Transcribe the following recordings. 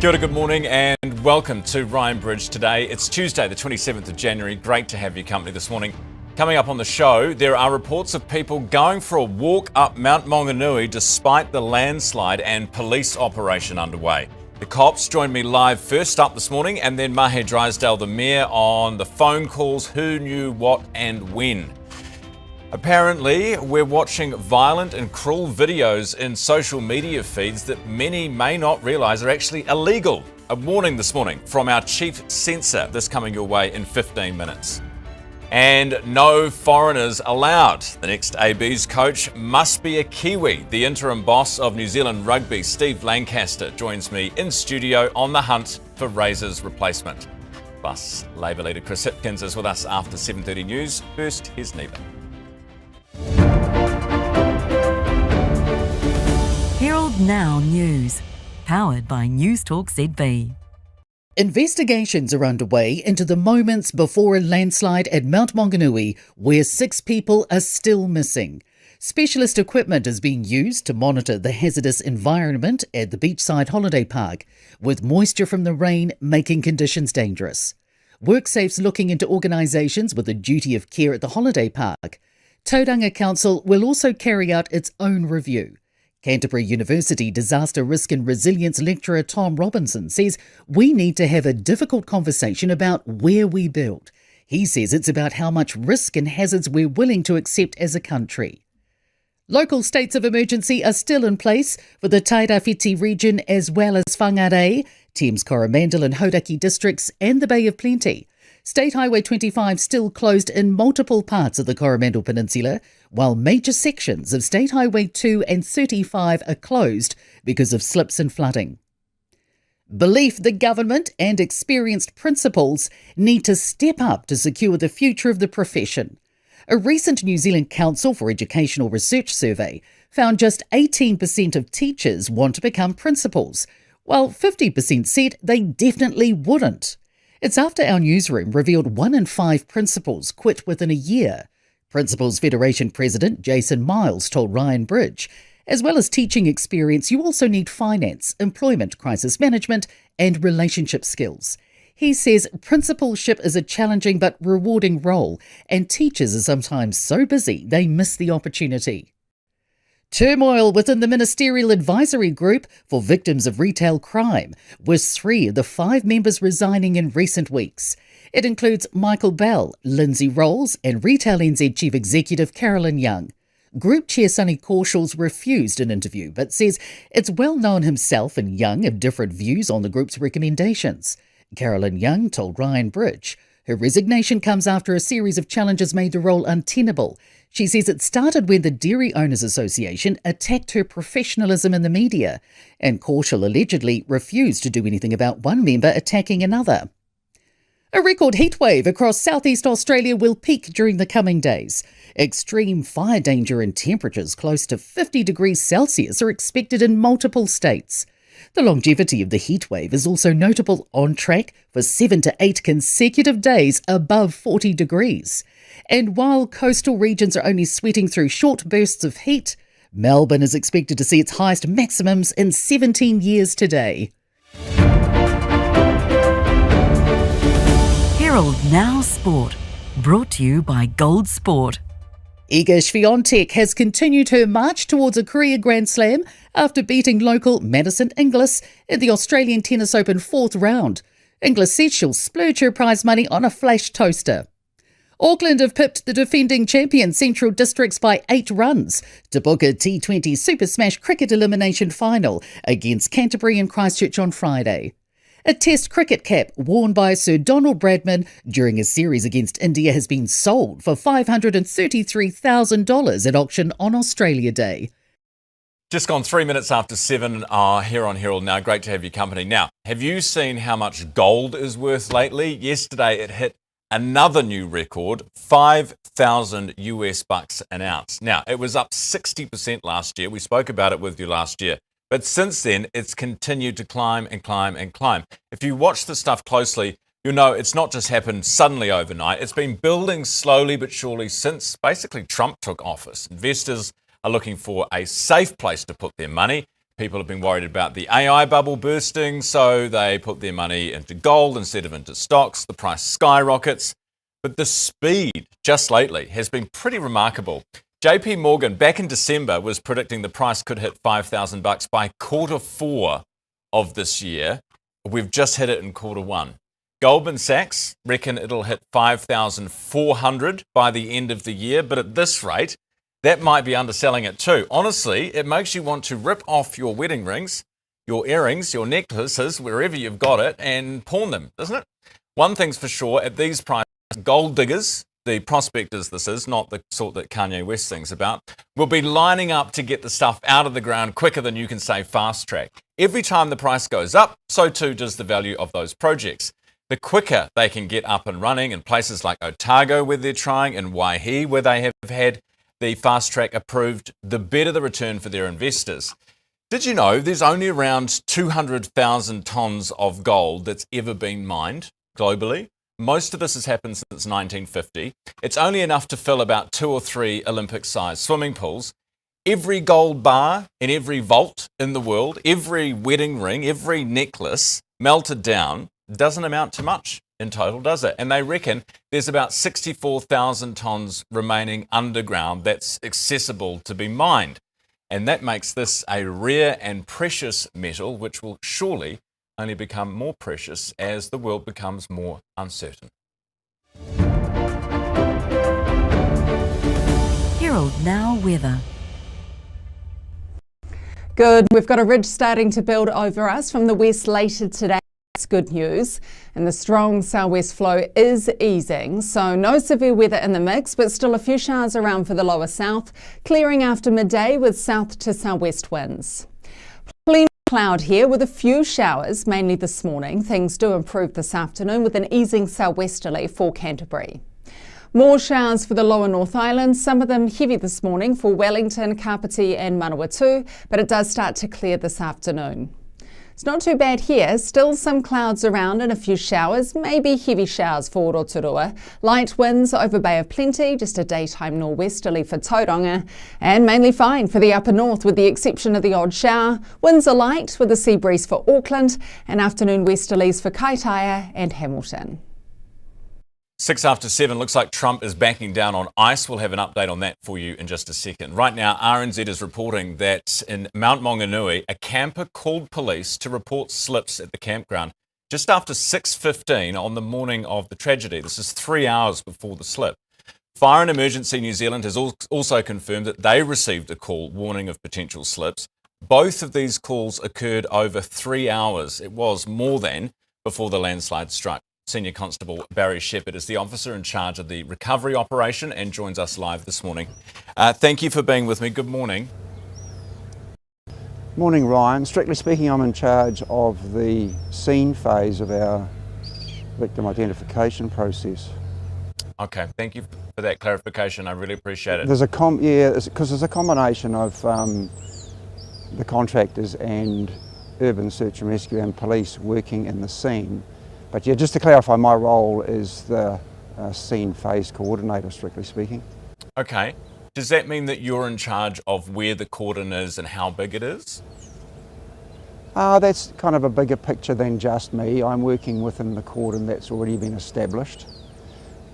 Kia ora, good morning and welcome to Ryan Bridge today. It's Tuesday, the 27th of January. Great to have your company this morning. Coming up on the show, there are reports of people going for a walk up Mount Maunganui despite the landslide and police operation underway. The cops joined me live first up this morning, and then Mahe Drysdale, the mayor, on the phone calls, who knew what and when. Apparently, we're watching violent and cruel videos in social media feeds that many may not realise are actually illegal. A warning this morning from our chief censor, this coming your way in 15 minutes. And no foreigners allowed. The next AB's coach must be a Kiwi. The interim boss of New Zealand Rugby, Steve Lancaster, joins me in studio on the hunt for Razor's replacement. Plus, Labour leader Chris Hipkins is with us after 7:30 news. First, here's Neva. Herald Now News, powered by Newstalk ZB. Investigations are underway into the moments before a landslide at Mount Maunganui, where 6 people are still missing. Specialist equipment is being used to monitor the hazardous environment at the beachside holiday park, with moisture from the rain making conditions dangerous. WorkSafe's looking into organisations with a duty of care at the holiday park. Tauranga Council will also carry out its own review. Canterbury University Disaster Risk and Resilience lecturer Tom Robinson says we need to have a difficult conversation about where we build. He says it's about how much risk and hazards we're willing to accept as a country. Local states of emergency are still in place for the Tairāwhiti region as well as Whangarei, Thames Coromandel and Hauraki districts and the Bay of Plenty. State Highway 25 still closed in multiple parts of the Coromandel Peninsula, while major sections of State Highway 2 and 35 are closed because of slips and flooding. Belief the government and experienced principals need to step up to secure the future of the profession. A recent New Zealand Council for Educational Research survey found just 18% of teachers want to become principals, while 50% said they definitely wouldn't. It's after our newsroom revealed 1 in 5 principals quit within a year. Principals Federation President Jason Miles told Ryan Bridge, as well as teaching experience, you also need finance, employment, crisis management and relationship skills. He says principalship is a challenging but rewarding role, and teachers are sometimes so busy they miss the opportunity. Turmoil within the Ministerial Advisory Group for Victims of Retail Crime, with 3 of the 5 members resigning in recent weeks. It includes Michael Bell, Lindsay Rolls and Retail NZ Chief Executive Carolyn Young. Group Chair Sonny Corshall's refused an interview but says it's well known himself and Young have different views on the group's recommendations. Carolyn Young told Ryan Bridge her resignation comes after a series of challenges made the role untenable. She says it started when the Dairy Owners Association attacked her professionalism in the media, and Corshall allegedly refused to do anything about one member attacking another. A record heatwave across southeast Australia will peak during the coming days. Extreme fire danger and temperatures close to 50 degrees Celsius are expected in multiple states. The longevity of the heatwave is also notable, on track for 7 to 8 consecutive days above 40 degrees. And while coastal regions are only sweating through short bursts of heat, Melbourne is expected to see its highest maximums in 17 years today. Herald Now Sport, brought to you by Gold Sport. Iga Swiatek has continued her march towards a career Grand Slam after beating local Madison Inglis in the Australian Tennis Open 4th round. Inglis said she'll splurge her prize money on a flash toaster. Auckland have pipped the defending champion Central Districts by 8 runs to book a T20 Super Smash cricket elimination final against Canterbury and Christchurch on Friday. A Test cricket cap worn by Sir Donald Bradman during a series against India has been sold for $533,000 at auction on Australia Day. Just gone 3 minutes after 7 here on Herald Now. Great to have your company. Now, have you seen how much gold is worth lately? Yesterday it hit another new record, 5,000 US bucks an ounce. Now, it was up 60% last year. We spoke about it with you last year. But since then, it's continued to climb and climb and climb. If you watch the stuff closely, you'll know it's not just happened suddenly overnight. It's been building slowly but surely since basically Trump took office. Investors are looking for a safe place to put their money. People have been worried about the AI bubble bursting, so they put their money into gold instead of into stocks. The price skyrockets. But the speed just lately has been pretty remarkable. JP Morgan back in December was predicting the price could hit $5,000 by Q4 of this year. We've just hit it in Q1. Goldman Sachs reckon it'll hit 5,400 by the end of the year, but at this rate, that might be underselling it too. Honestly, it makes you want to rip off your wedding rings, your earrings, your necklaces, wherever you've got it, and pawn them, doesn't it? One thing's for sure, at these prices, gold diggers, the prospectors this is, not the sort that Kanye West sings about, will be lining up to get the stuff out of the ground quicker than you can say fast track. Every time the price goes up, so too does the value of those projects. The quicker they can get up and running in places like Otago where they're trying, and Waihi where they have had the fast track approved, the better the return for their investors. Did you know there's only around 200,000 tonnes of gold that's ever been mined globally? Most of this has happened since 1950. It's only enough to fill about 2 or 3 Olympic-sized swimming pools. Every gold bar in every vault in the world, every wedding ring, every necklace melted down doesn't amount to much in total, does it? And they reckon there's about 64,000 tonnes remaining underground that's accessible to be mined. And that makes this a rare and precious metal, which will surely only become more precious as the world becomes more uncertain. Herald Now weather. Good. We've got a ridge starting to build over us from the west later today. That's good news. And the strong southwest flow is easing, so no severe weather in the mix, but still a few showers around for the lower south, clearing after midday with south to southwest winds. Plenty of cloud here with a few showers, mainly this morning. Things do improve this afternoon with an easing southwesterly for Canterbury. More showers for the lower North Island, some of them heavy this morning for Wellington, Kapiti and Manawatu, but it does start to clear this afternoon. It's not too bad here, still some clouds around and a few showers, maybe heavy showers for Rotorua. Light winds over Bay of Plenty, just a daytime nor'westerly for Tauranga, and mainly fine for the upper north with the exception of the odd shower. Winds are light with a sea breeze for Auckland and afternoon westerlies for Kaitaia and Hamilton. 6 after 7, looks like Trump is backing down on ice. We'll have an update on that for you in just a second. Right now, RNZ is reporting that in Mount Maunganui, a camper called police to report slips at the campground just after 6:15 on the morning of the tragedy. This is 3 hours before the slip. Fire and Emergency New Zealand has also confirmed that they received a call warning of potential slips. Both of these calls occurred over 3 hours. It was more than before the landslide struck. Senior Constable Barry Shepherd is the officer in charge of the recovery operation and joins us live this morning. Thank you for being with me. Good morning. Morning, Ryan. Strictly speaking, I'm in charge of the scene phase of our victim identification process. Okay, thank you for that clarification. I really appreciate it. There's a combination of the contractors and urban search and rescue and police working in the scene. But yeah, just to clarify, my role is the scene phase coordinator, strictly speaking. Okay. Does that mean that you're in charge of where the cordon is and how big it is? That's kind of a bigger picture than just me. I'm working within the cordon that's already been established.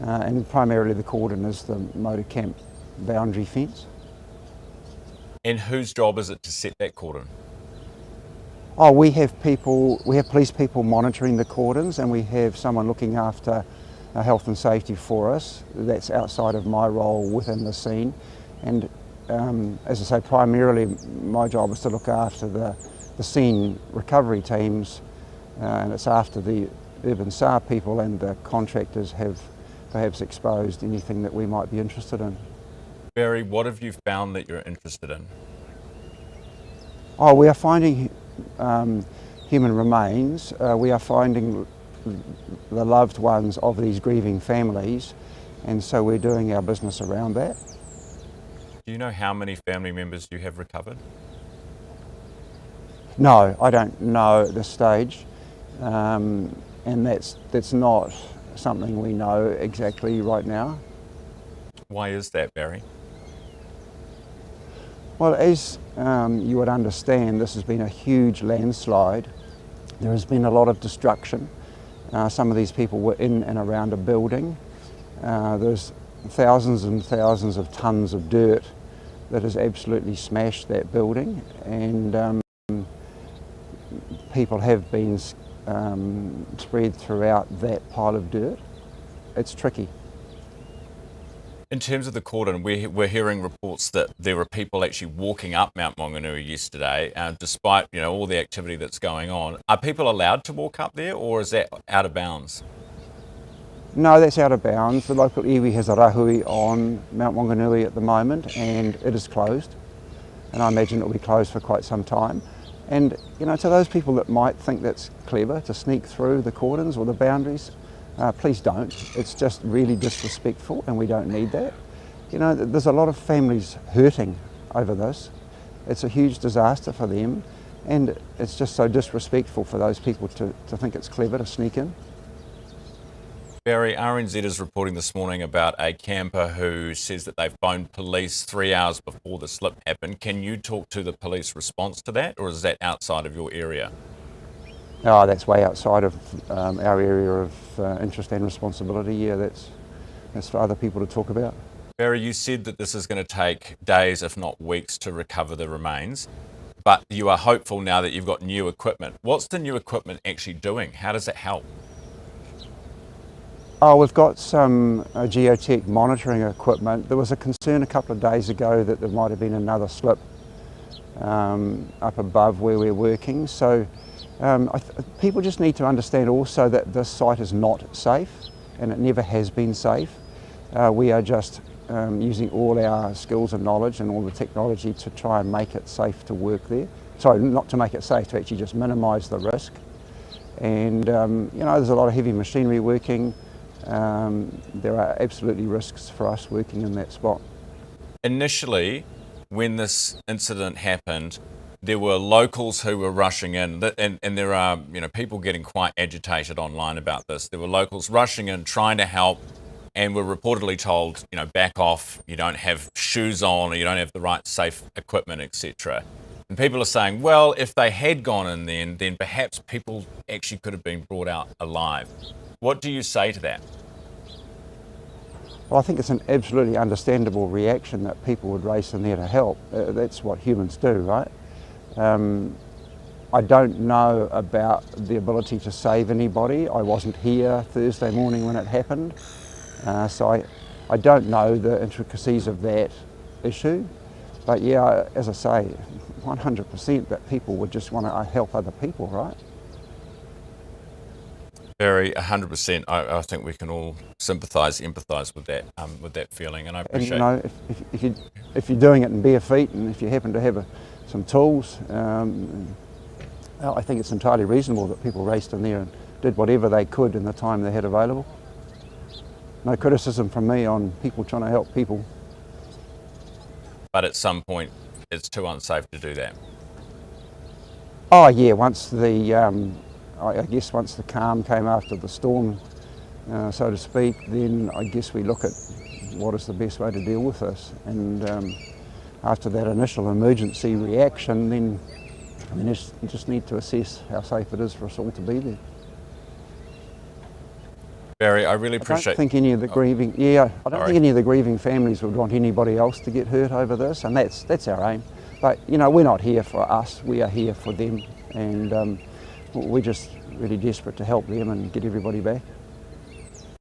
And primarily the cordon is the motor camp boundary fence. And whose job is it to set that cordon? Oh, we have police people monitoring the cordons, and we have someone looking after health and safety for us. That's outside of my role within the scene. And as I say, primarily my job is to look after the scene recovery teams, and it's after the urban SAR people and the contractors have perhaps exposed anything that we might be interested in. Barry, what have you found that you're interested in? Oh, we are finding human remains. We are finding the loved ones of these grieving families, and so we're doing our business around that. Do you know how many family members you have recovered? No, I don't know at this stage, and that's not something we know exactly right now. Why is that, Barry? Well, as you would understand, this has been a huge landslide. There has been a lot of destruction. Some of these people were in and around a building. There's thousands and thousands of tons of dirt that has absolutely smashed that building, and people have been spread throughout that pile of dirt. It's tricky. In terms of the cordon, we're hearing reports that there were people actually walking up Mount Maunganui yesterday, despite all the activity that's going on. Are people allowed to walk up there, or is that out of bounds? No, that's out of bounds. The local iwi has a rahui on Mount Maunganui at the moment, and it is closed. And I imagine it will be closed for quite some time. And to those people that might think that's clever to sneak through the cordons or the boundaries, please don't. It's just really disrespectful, and we don't need that. There's a lot of families hurting over this. It's a huge disaster for them, and it's just so disrespectful for those people to think it's clever to sneak in. Barry, RNZ is reporting this morning about a camper who says that they phoned police 3 hours before the slip happened. Can you talk to the police response to that, or is that outside of your area? Oh, that's way outside of our area of interest and responsibility. Yeah, that's for other people to talk about. Barry, you said that this is going to take days, if not weeks, to recover the remains, but you are hopeful now that you've got new equipment. What's the new equipment actually doing? How does it help? Oh, we've got some geotech monitoring equipment. There was a concern a couple of days ago that there might have been another slip up above where we're working. So people just need to understand also that this site is not safe, and it never has been safe. We are just using all our skills and knowledge and all the technology to try and make it safe to work there. Sorry, not to make it safe, to actually just minimise the risk. And there's a lot of heavy machinery working. There are absolutely risks for us working in that spot. Initially, when this incident happened, there were locals who were rushing in, and there are people getting quite agitated online about this. There were locals rushing in, trying to help, and were reportedly told, back off, you don't have shoes on, or you don't have the right safe equipment, etc. And people are saying, well, if they had gone in then perhaps people actually could have been brought out alive. What do you say to that? Well, I think it's an absolutely understandable reaction that people would race in there to help. That's what humans do, right? I don't know about the ability to save anybody. I wasn't here Thursday morning when it happened, so I don't know the intricacies of that issue. But yeah, as I say, 100% that people would just want to help other people, right? Barry, 100%. I think we can all sympathise, empathise with that feeling, and I appreciate. And if you're doing it in bare feet, and if you happen to have some tools, I think it's entirely reasonable that people raced in there and did whatever they could in the time they had available. No criticism from me on people trying to help people. But at some point, it's too unsafe to do that. Oh yeah, once I guess once the calm came after the storm, so to speak, then I guess we look at what is the best way to deal with this. And after that initial emergency reaction, then you just need to assess how safe it is for us all to be there. Barry, I really appreciate. I don't think any of the grieving. Yeah, I don't think any of the grieving families would want anybody else to get hurt over this, and that's our aim. But we're not here for us. We are here for them, and we're just really desperate to help them and get everybody back.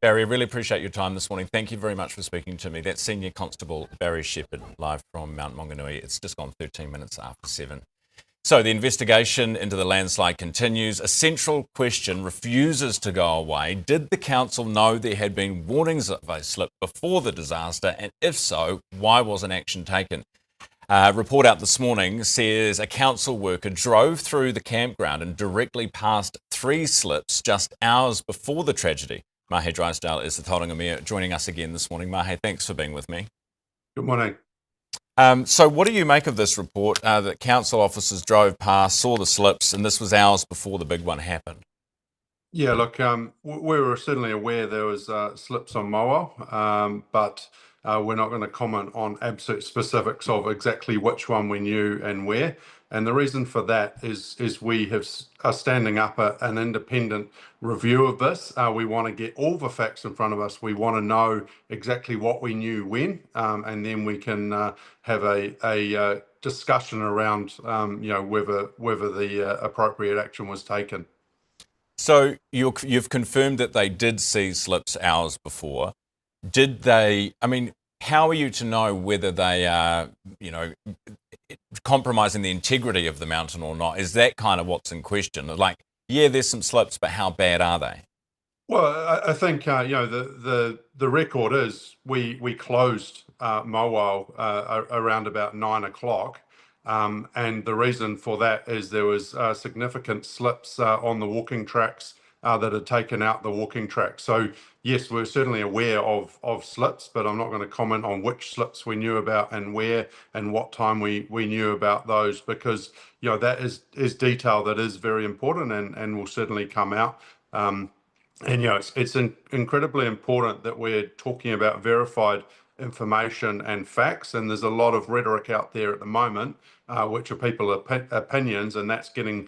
Barry, I really appreciate your time this morning. Thank you very much for speaking to me. That's Senior Constable Barry Shepherd, live from Mount Maunganui. It's just gone 13 minutes after 7. So the investigation into the landslide continues. A central question refuses to go away. Did the council know there had been warnings of a slip before the disaster? And if so, why wasn't action taken? A report out this morning says a council worker drove through the campground and directly past 3 slips just hours before the tragedy. Mahe Drysdale is the Tauranga Mayor, joining us again this morning. Mahe, thanks for being with me. Good morning. So what do you make of this report that council officers drove past, saw the slips, and this was hours before the big one happened? Yeah, look, we were certainly aware there was slips on Moa, but We're not going to comment on absolute specifics of exactly which one we knew and where. And the reason for that is we are standing up an independent review of this. We want to get all the facts in front of us. We want to know exactly what we knew when, and then we can have a discussion around whether the appropriate action was taken. So you've confirmed that they did see slips hours before. Did they? I mean, how are you to know whether they are, compromising the integrity of the mountain or not? Is that kind of what's in question? Like, yeah, there's some slips, but how bad are they? Well, I think the record is we closed Mowal around about 9 o'clock, and the reason for that is there was significant slips on the walking tracks that had taken out the walking track. So yes, we're certainly aware of slips, but I'm not going to comment on which slips we knew about and where and what time we knew about those, because that is detail that is very important and will certainly come out. And it's incredibly important that we're talking about verified information and facts. And there's a lot of rhetoric out there at the moment, which are people's opinions, and that's getting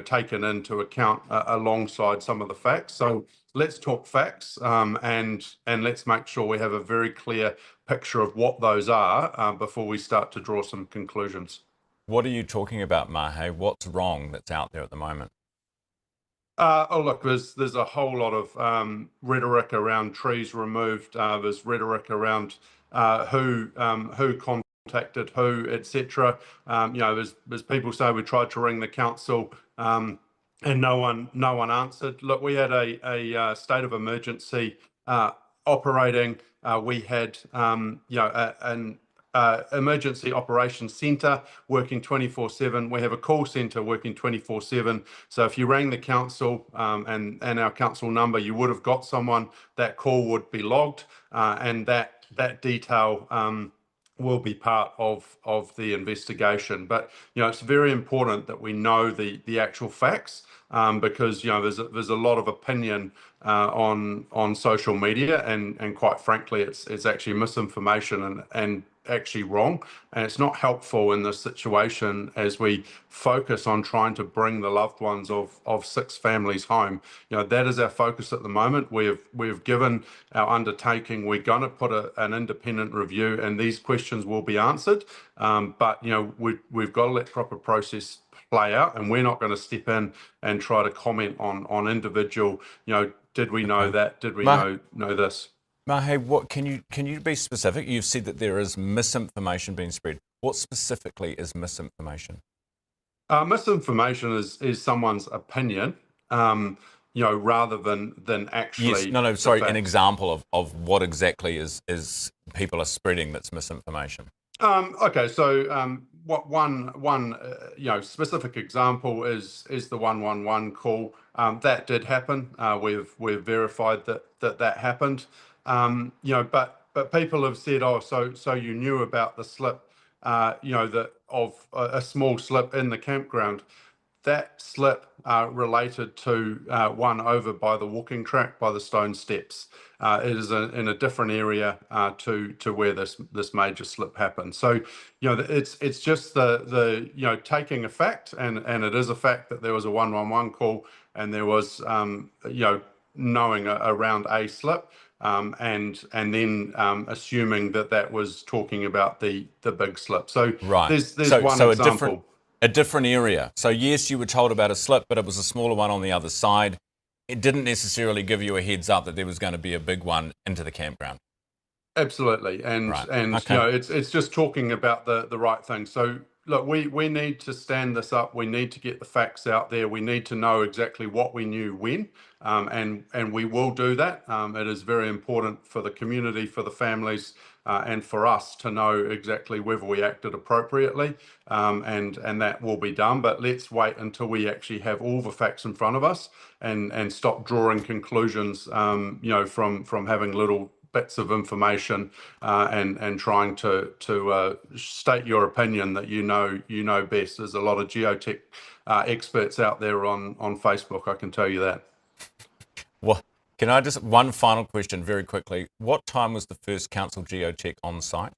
taken into account alongside some of the facts. So let's talk facts, and let's make sure we have a very clear picture of what those are before we start to draw some conclusions. What are you talking about, Mahe? What's wrong that's out there at the moment? Look, there's a whole lot of rhetoric around trees removed. There's rhetoric around who contacted who, etc. There's people say we tried to ring the council and no one answered. Look, we had a state of emergency operating. We had an emergency operations centre working 24/7. We have a call centre working 24/7. So if you rang the council and our council number, you would have got someone. That call would be logged, and that detail will be part of the investigation. But it's very important that we know the actual facts, because there's a lot of opinion on social media, and quite frankly, it's actually misinformation and actually wrong, and it's not helpful in this situation as we focus on trying to bring the loved ones of 6 families home. That is our focus at the moment. We've given our undertaking. We're going to put an independent review, and these questions will be answered. But we've got to let proper process play out, and we're not going to step in and try to comment on individual. Did we know that? Did we know this? Mahe, what can you be specific? You've said that there is misinformation being spread. What specifically is misinformation? Misinformation is someone's opinion, rather than actually. Yes, no, sorry. An example of what exactly is people are spreading that's misinformation. Okay, so one specific example is the 111 call. That did happen. We've verified that happened. But people have said, oh, so you knew about the slip, that of a small slip in the campground. That slip related to one over by the walking track, by the stone steps. It is in a different area to where this major slip happened. So it's just the taking a fact, and it is a fact that there was a 111 call, and there was knowing around a slip. And then assuming that was talking about the big slip. So right. There's one example. A different area. So yes, you were told about a slip, but it was a smaller one on the other side. It didn't necessarily give you a heads up that there was going to be a big one into the campground. Absolutely, and right. Okay. It's just talking about the right thing. So look, we need to stand this up. We need to get the facts out there. We need to know exactly what we knew when, and we will do that. It is very important for the community, for the families, and for us to know exactly whether we acted appropriately, and that will be done. But let's wait until we actually have all the facts in front of us, and stop drawing conclusions, from having little bits of information, and trying to state your opinion that you know best. There's a lot of geotech experts out there on Facebook, I can tell you that. Can I just, one final question very quickly. What time was the first council geotech on site?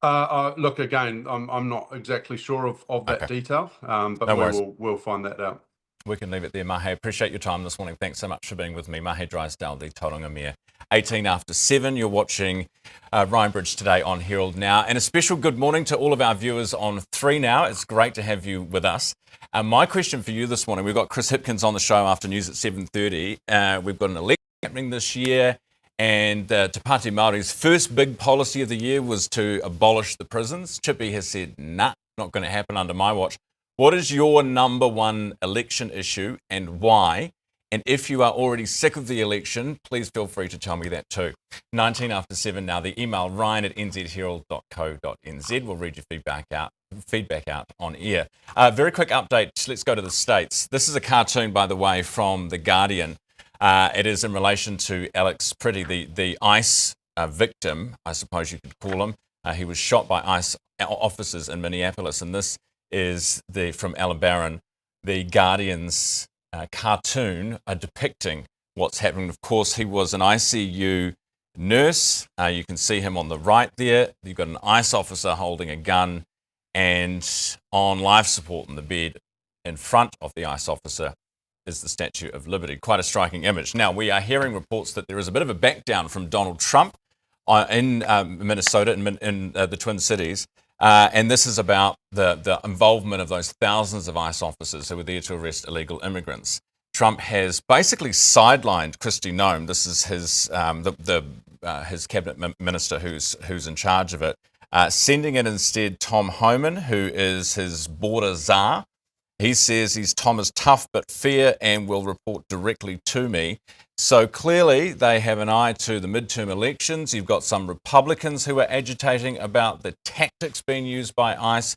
Look, again, I'm not exactly sure of that Okay. detail, but No worries. we'll find that out. We can leave it there, Mahe. Appreciate your time this morning. Thanks so much for being with me. Mahe Drysdale, the Tauranga Mayor. 18 after 7, you're watching Ryan Bridge today on Herald Now. And a special good morning to all of our viewers on 3 Now. It's great to have you with us. My question for you this morning, we've got Chris Hipkins on the show after news at 7:30. We've got an election happening this year. And Te Pāti Māori's first big policy of the year was to abolish the prisons. Chippy has said, nah, not going to happen under my watch. What is your number one election issue and why? And if you are already sick of the election, please feel free to tell me that too. 19 after 7 now. The email ryan@nzherald.co.nz. We'll read your feedback out on air. Very quick update. Let's go to the States. This is a cartoon, by the way, from The Guardian. It is in relation to Alex Pretty, the ICE victim, I suppose you could call him. He was shot by ICE officers in Minneapolis, and this is from Ella Barron, the Guardian's cartoon depicting what's happening. Of course, he was an ICU nurse. You can see him on the right there. You've got an ICE officer holding a gun, and on life support in the bed in front of the ICE officer is the Statue of Liberty. Quite a striking image. Now, we are hearing reports that there is a bit of a backdown from Donald Trump in Minnesota, in the Twin Cities. And this is about the involvement of those thousands of ICE officers who were there to arrest illegal immigrants. Trump has basically sidelined Kristi Noem. This is his cabinet minister who's in charge of it, sending in instead Tom Homan, who is his border czar. He says Tom is tough but fair and will report directly to me. So clearly they have an eye to the midterm elections. You've got some Republicans who are agitating about the tactics being used by ICE,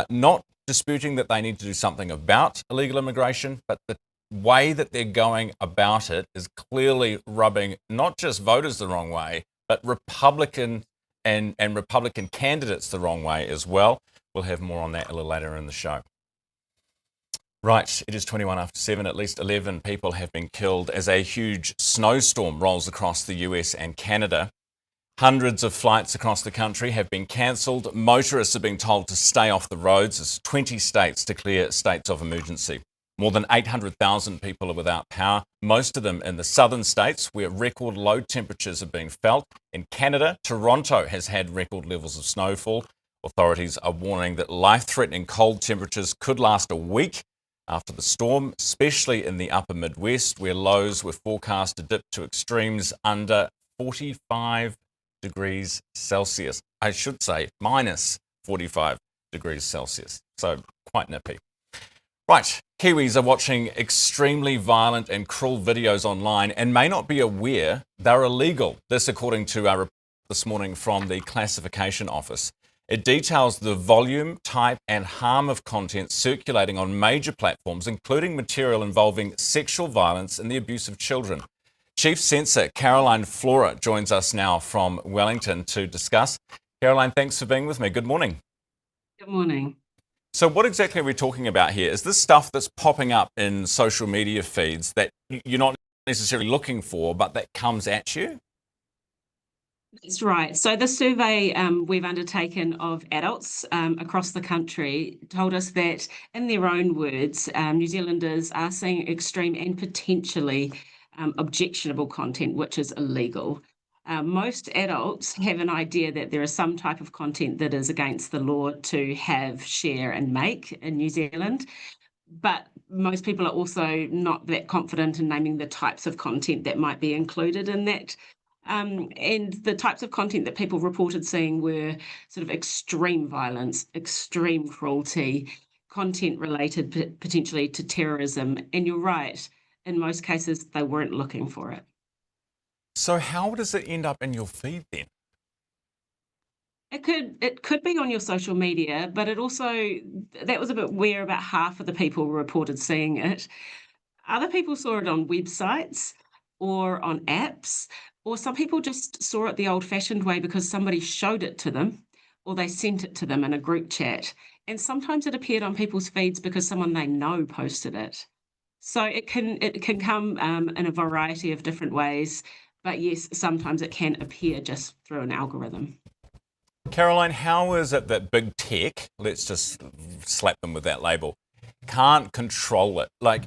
not disputing that they need to do something about illegal immigration, but the way that they're going about it is clearly rubbing not just voters the wrong way, but Republican and Republican candidates the wrong way as well. We'll have more on that a little later in the show. Right, it is 21 after 7. At least 11 people have been killed as a huge snowstorm rolls across the US and Canada. Hundreds of flights across the country have been cancelled. Motorists are being told to stay off the roads as 20 states declare states of emergency. More than 800,000 people are without power, most of them in the southern states where record low temperatures are being felt. In Canada, Toronto has had record levels of snowfall. Authorities are warning that life-threatening cold temperatures could last a week after the storm, especially in the upper Midwest, where lows were forecast to dip to extremes under 45 degrees Celsius. I should say minus 45 degrees Celsius. So quite nippy. Right, Kiwis are watching extremely violent and cruel videos online and may not be aware they're illegal. This according to our report this morning from the Classification Office. It details the volume, type and harm of content circulating on major platforms, including material involving sexual violence and the abuse of children. Chief Censor Caroline Flora joins us now from Wellington to discuss. Caroline, thanks for being with me. Good morning. Good morning. So what exactly are we talking about here? Is this stuff that's popping up in social media feeds that you're not necessarily looking for, but that comes at you? That's right. So the survey we've undertaken of adults across the country told us that, in their own words, New Zealanders are seeing extreme and potentially objectionable content, which is illegal. Most adults have an idea that there is some type of content that is against the law to have, share and make in New Zealand. But most people are also not that confident in naming the types of content that might be included in that. And the types of content that people reported seeing were sort of extreme violence, extreme cruelty, content related potentially to terrorism. And you're right, in most cases, they weren't looking for it. So how does it end up in your feed then? It could be on your social media, but it also, that was where about half of the people reported seeing it. Other people saw it on websites or on apps, or some people just saw it the old-fashioned way because somebody showed it to them or they sent it to them in a group chat. And sometimes it appeared on people's feeds because someone they know posted it. So it can come in a variety of different ways, but yes, sometimes it can appear just through an algorithm. Caroline, how is it that big tech, let's just slap them with that label, can't control it? Like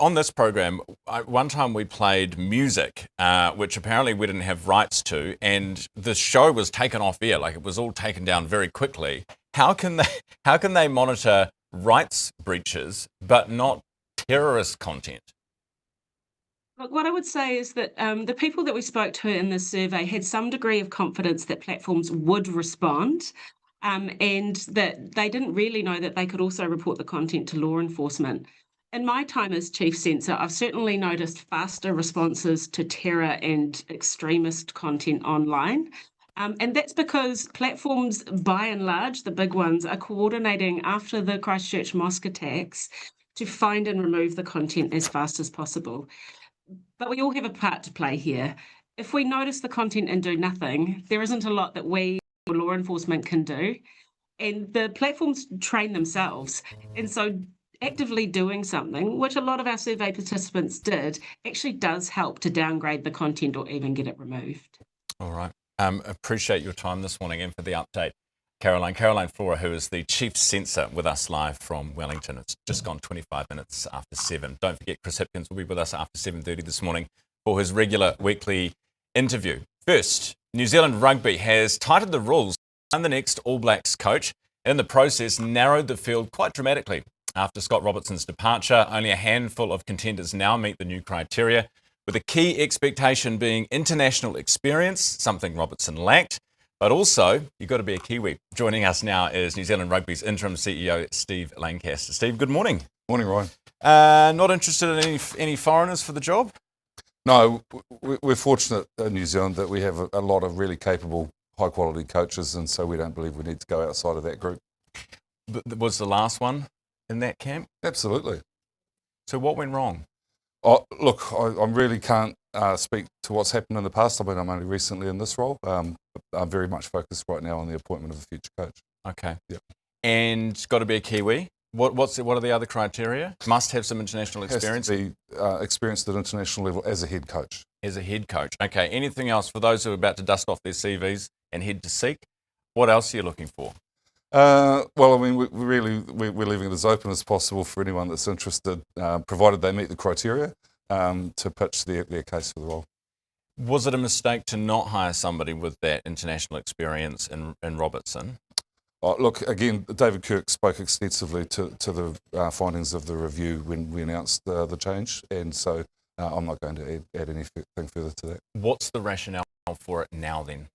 on this program, one time we played music, which apparently we didn't have rights to, and the show was taken off air. Like it was all taken down very quickly. How can they monitor rights breaches but not terrorist content? Look, what I would say is that the people that we spoke to in this survey had some degree of confidence that platforms would respond, and that they didn't really know that they could also report the content to law enforcement. In my time as chief censor, I've certainly noticed faster responses to terror and extremist content online. And that's because platforms, by and large, the big ones, are coordinating after the Christchurch mosque attacks to find and remove the content as fast as possible. But we all have a part to play here. If we notice the content and do nothing, there isn't a lot that we or law enforcement can do. And the platforms train themselves. And so actively doing something, which a lot of our survey participants did, actually does help to downgrade the content or even get it removed. All right. Appreciate your time this morning and for the update. Caroline Flora, who is the Chief Censor with us live from Wellington. It's just gone 25 minutes after 7. Don't forget, Chris Hipkins will be with us after 7:30 this morning for his regular weekly interview. First, New Zealand Rugby has tightened the rules and the next All Blacks coach. In the process, narrowed the field quite dramatically. After Scott Robertson's departure, only a handful of contenders now meet the new criteria, with a key expectation being international experience, something Robertson lacked. But also, you've got to be a Kiwi. Joining us now is New Zealand Rugby's interim CEO, Steve Lancaster. Steve, good morning. Morning, Ryan. Not interested in any foreigners for the job? No, we're fortunate in New Zealand that we have a lot of really capable, high-quality coaches, and so we don't believe we need to go outside of that group. But was the last one in that camp? Absolutely. So what went wrong? Oh, look, I really can't speak to what's happened in the past. I mean, I'm only recently in this role. I'm very much focused right now on the appointment of a future coach. Okay. Yep. And got to be a Kiwi. What are the other criteria? Must have some international experience. Has to be experienced at international level as a head coach. As a head coach. Okay. Anything else for those who are about to dust off their CVs and head to seek? What else are you looking for? Well, I mean, we're leaving it as open as possible for anyone that's interested, provided they meet the criteria, to pitch their case for the role. Was it a mistake to not hire somebody with that international experience in Robertson? Look, again, David Kirk spoke extensively to the findings of the review when we announced the change, and so I'm not going to add anything further to that. What's the rationale for it now then?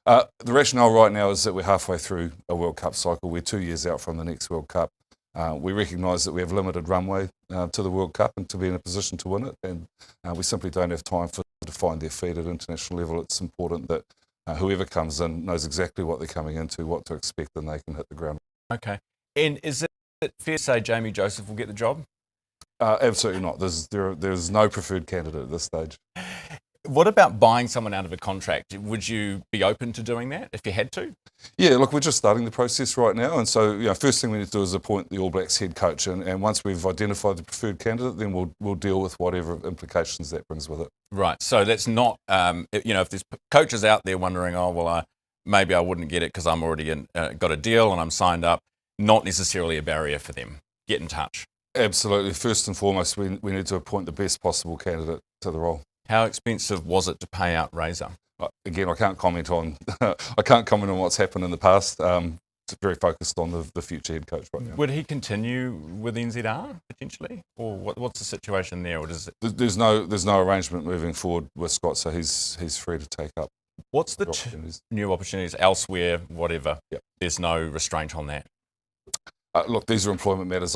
The rationale right now is that we're halfway through a World Cup cycle. We're 2 years out from the next World Cup. We recognise that we have limited runway to the World Cup and to be in a position to win it, and we simply don't have time for them to find their feet at international level. It's important that whoever comes in knows exactly what they're coming into, what to expect, and they can hit the ground. Okay. And is it fair to say Jamie Joseph will get the job? Absolutely not. There's no preferred candidate at this stage. What about buying someone out of a contract? Would you be open to doing that if you had to? Yeah, look, we're just starting the process right now, and so first thing we need to do is appoint the All Blacks head coach, and once we've identified the preferred candidate, then we'll deal with whatever implications that brings with it. Right. So that's not, if there's coaches out there wondering, maybe I wouldn't get it because I'm already got a deal and I'm signed up, not necessarily a barrier for them. Get in touch. Absolutely. First and foremost, we need to appoint the best possible candidate to the role. How expensive was it to pay out Razor? Again, I can't comment on what's happened in the past. It's very focused on the future head coach right now. Would he continue with NZR potentially, or what's the situation there? Or does it... There's no arrangement moving forward with Scott, so he's free to take up. What's the new opportunities elsewhere? Whatever. Yep. There's no restraint on that. Look, these are employment matters.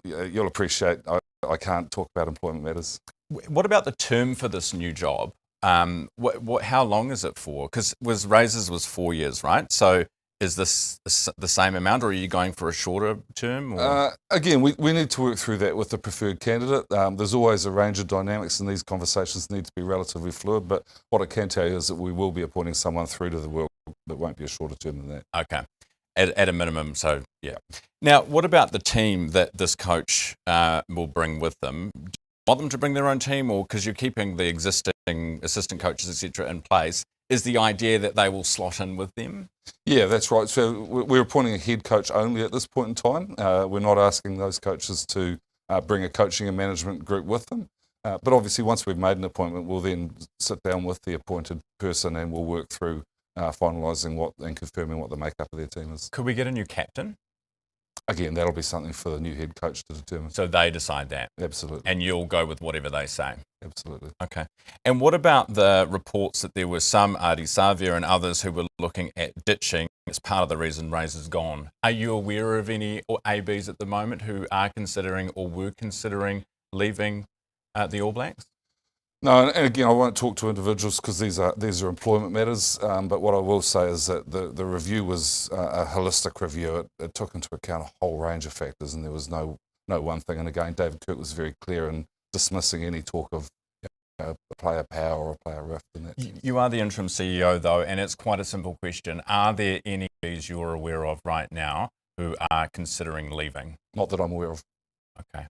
You'll appreciate I can't talk about employment matters. What about the term for this new job? How long is it for? Because Razor's was 4 years, right? So is this the same amount, or are you going for a shorter term? Or? Again, we need to work through that with the preferred candidate. There's always a range of dynamics, and these conversations need to be relatively fluid. But what I can tell you is that we will be appointing someone through to the world that won't be a shorter term than that. Okay. at a minimum. So, yeah. Now, what about the team that this coach will bring with them? Do you want them to bring their own team, or because you're keeping the existing assistant coaches, etc., in place, is the idea that they will slot in with them? Yeah, that's right. So we're appointing a head coach only at this point in time. We're not asking those coaches to bring a coaching and management group with them. But obviously, once we've made an appointment, we'll then sit down with the appointed person and we'll work through finalising and confirming what the makeup of their team is. Could we get a new captain? Again, that'll be something for the new head coach to determine. So they decide that? Absolutely. And you'll go with whatever they say? Absolutely. Okay. And what about the reports that there were some, Adi Savia and others, who were looking at ditching as part of the reason Razor's gone? Are you aware of any ABs at the moment who are considering or were considering leaving the All Blacks? No, and again, I won't talk to individuals because these are employment matters. But what I will say is that the review was a holistic review. It took into account a whole range of factors, and there was no one thing. And again, David Kirk was very clear in dismissing any talk of a player power or a player rift. In that You are the interim CEO, though, and it's quite a simple question. Are there any ABs you're aware of right now who are considering leaving? Not that I'm aware of. Okay.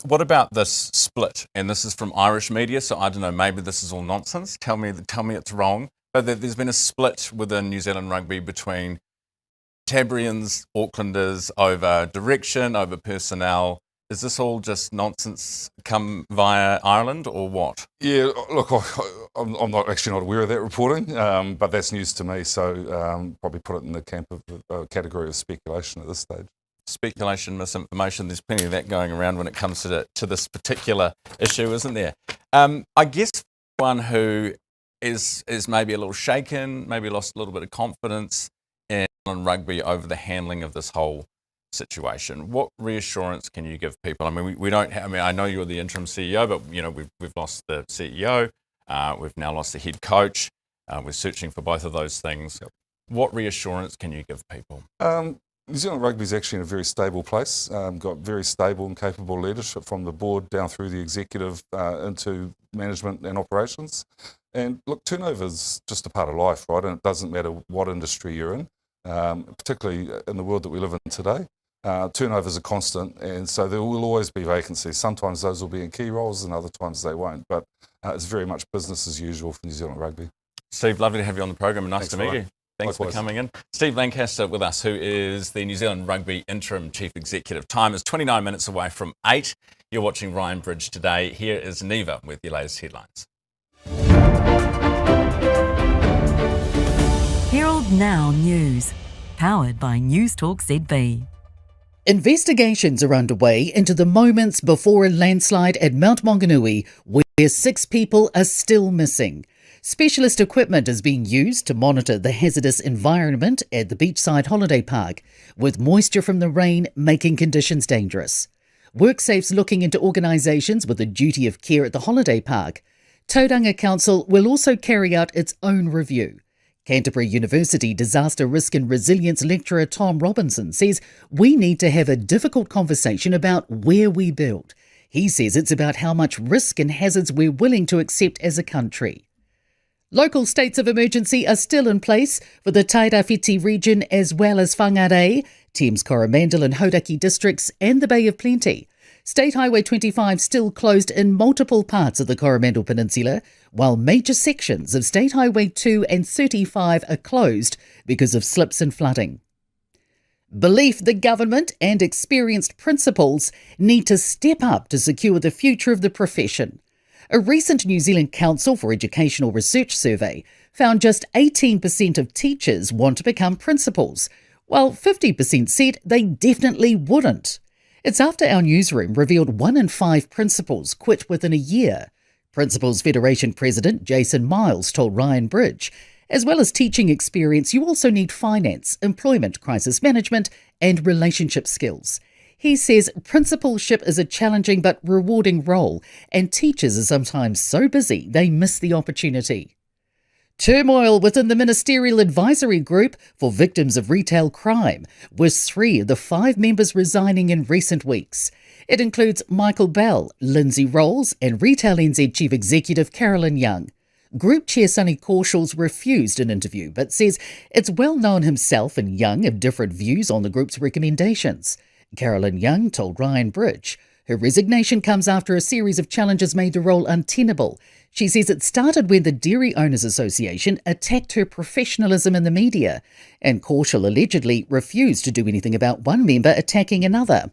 What about this split? And this is from Irish media, so I don't know, maybe this is all nonsense. Tell me it's wrong. But there's been a split within New Zealand rugby between Tabrians, Aucklanders over direction, over personnel. Is this all just nonsense come via Ireland or what? Yeah, look, I'm not aware of that reporting, but that's news to me, so probably put it in the camp of category of speculation at this stage. Speculation, misinformation, there's plenty of that going around when it comes to this particular issue, isn't there? I guess one who is maybe a little shaken, maybe lost a little bit of confidence in rugby over the handling of this whole situation. What reassurance can you give people? I mean, we don't. I know you're the interim CEO, but we've lost the CEO. We've now lost the head coach. We're searching for both of those things. Yep. What reassurance can you give people? New Zealand rugby is actually in a very stable place. Got very stable and capable leadership from the board down through the executive into management and operations. And look, turnover is just a part of life, right? And it doesn't matter what industry you're in, particularly in the world that we live in today. Turnover is a constant, and so there will always be vacancies. Sometimes those will be in key roles and other times they won't. But it's very much business as usual for New Zealand rugby. Steve, lovely to have you on the program and nice Thanks, to meet Ryan. you. Thanks Likewise. for coming in. Steve Lancaster with us, who is the New Zealand Rugby Interim Chief Executive. Time is 29 minutes away from 8. You're watching Ryan Bridge today. Here is Neva with your latest headlines. Herald Now News, powered by Newstalk ZB. Investigations are underway into the moments before a landslide at Mount Maunganui, where 6 people are still missing. Specialist equipment is being used to monitor the hazardous environment at the beachside holiday park, with moisture from the rain making conditions dangerous. WorkSafe's looking into organisations with a duty of care at the holiday park. Tauranga Council will also carry out its own review. Canterbury University Disaster Risk and Resilience lecturer Tom Robinson says we need to have a difficult conversation about where we build. He says it's about how much risk and hazards we're willing to accept as a country. Local states of emergency are still in place for the Tairāwhiti region as well as Whangarei, Thames Coromandel and Hauraki districts and the Bay of Plenty. State Highway 25 still closed in multiple parts of the Coromandel Peninsula, while major sections of State Highway 2 and 35 are closed because of slips and flooding. Belief the government and experienced principals need to step up to secure the future of the profession. A recent New Zealand Council for Educational Research survey found just 18% of teachers want to become principals, while 50% said they definitely wouldn't. It's after our newsroom revealed 1 in 5 principals quit within a year. Principals Federation President Jason Miles told Ryan Bridge, as well as teaching experience, you also need finance, employment, crisis management and relationship skills. He says principalship is a challenging but rewarding role, and teachers are sometimes so busy they miss the opportunity. Turmoil within the Ministerial Advisory Group for Victims of Retail Crime, with 3 of the 5 members resigning in recent weeks. It includes Michael Bell, Lindsay Rolls and Retail NZ Chief Executive Carolyn Young. Group Chair Sonny Korschell's refused an interview, but says it's well known himself and Young have different views on the group's recommendations. Carolyn Young told Ryan Bridge her resignation comes after a series of challenges made the role untenable. She says it started when the Dairy Owners Association attacked her professionalism in the media, and Korschell allegedly refused to do anything about one member attacking another.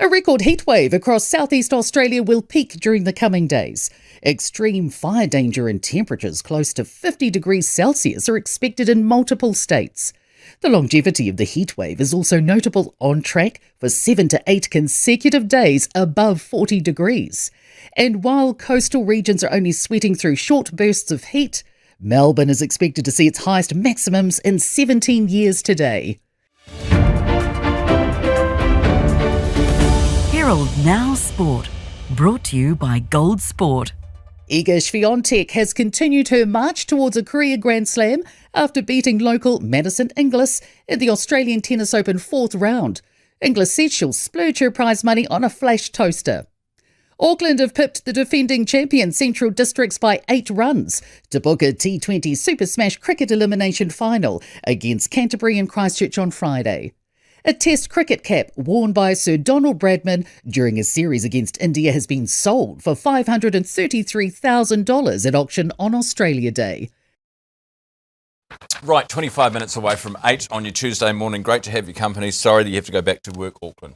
A record heatwave across southeast Australia will peak during the coming days. Extreme fire danger and temperatures close to 50 degrees Celsius are expected in multiple states. The longevity of the heatwave is also notable, on track for 7 to 8 consecutive days above 40 degrees. And while coastal regions are only sweating through short bursts of heat, Melbourne is expected to see its highest maximums in 17 years today. Herald Now Sport, brought to you by Gold Sport. Iga Swiatek has continued her march towards a career Grand Slam after beating local Madison Inglis in the Australian Tennis Open 4th round. Inglis said she'll splurge her prize money on a flash toaster. Auckland have pipped the defending champion Central Districts by 8 runs to book a T20 Super Smash cricket elimination final against Canterbury and Christchurch on Friday. A Test cricket cap worn by Sir Donald Bradman during a series against India has been sold for $533,000 at auction on Australia Day. Right, 25 minutes away from 8 on your Tuesday morning. Great to have your company. Sorry that you have to go back to work, Auckland.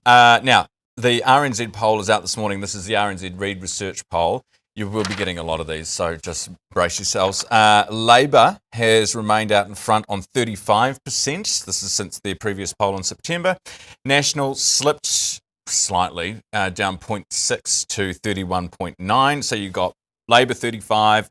Now, the RNZ poll is out this morning. This is the RNZ Reid Research poll. You will be getting a lot of these, so just brace yourselves. Labor has remained out in front on 35%. This is since their previous poll in September. National slipped slightly, down 0.6 to 31.9. So you got Labor 35,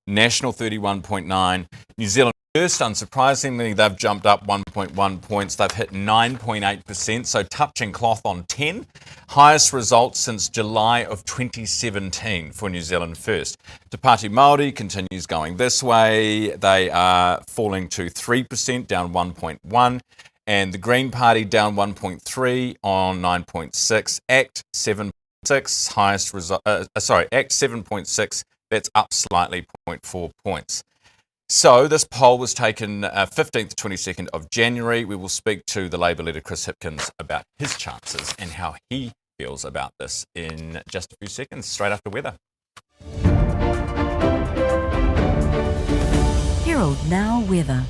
National 31.9. New Zealand First, unsurprisingly, they've jumped up 1.1 points. They've hit 9.8%, so touching cloth on 10. Highest results since July of 2017 for New Zealand First. Te Pāti Māori continues going this way. They are falling to 3%, down 1.1. And the Green Party down 1.3 on 9.6. ACT 7.6, highest result. ACT 7.6, that's up slightly, 0.4 points. So this poll was taken 15th to 22nd of January. We will speak to the Labor leader Chris Hipkins about his chances and how he feels about this in just a few seconds, straight after weather. Herald Now Weather.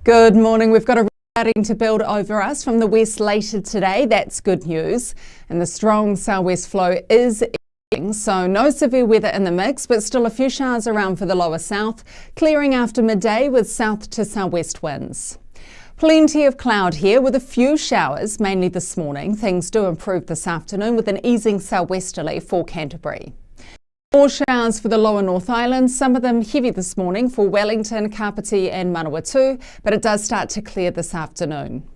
Good morning. We've got a starting to build over us from the west later today. That's good news. And the strong southwest flow is so no severe weather in the mix, but still a few showers around for the lower south, clearing after midday with south to southwest winds. Plenty of cloud here with a few showers, mainly this morning. Things do improve this afternoon with an easing southwesterly for Canterbury. More showers for the lower North Island, some of them heavy this morning for Wellington, Kapiti and Manawatu, but it does start to clear this afternoon.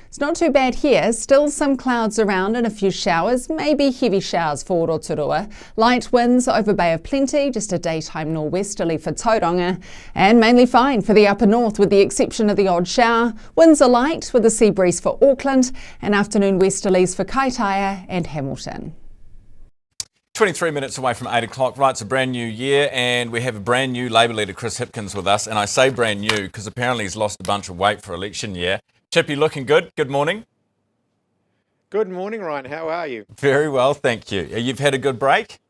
It's not too bad here, still some clouds around and a few showers, maybe heavy showers for Rotorua. Light winds over Bay of Plenty, just a daytime nor'westerly for Tauranga, and mainly fine for the upper north with the exception of the odd shower. Winds are light with a sea breeze for Auckland and afternoon westerlies for Kaitaia and Hamilton. 23 minutes away from 8 o'clock. Right, it's a brand new year and we have a brand new Labor leader, Chris Hipkins, with us. And I say brand new because apparently he's lost a bunch of weight for election year. Chippy, looking good. Good morning. Good morning, Ryan. How are you? Very well, thank you. You've had a good break?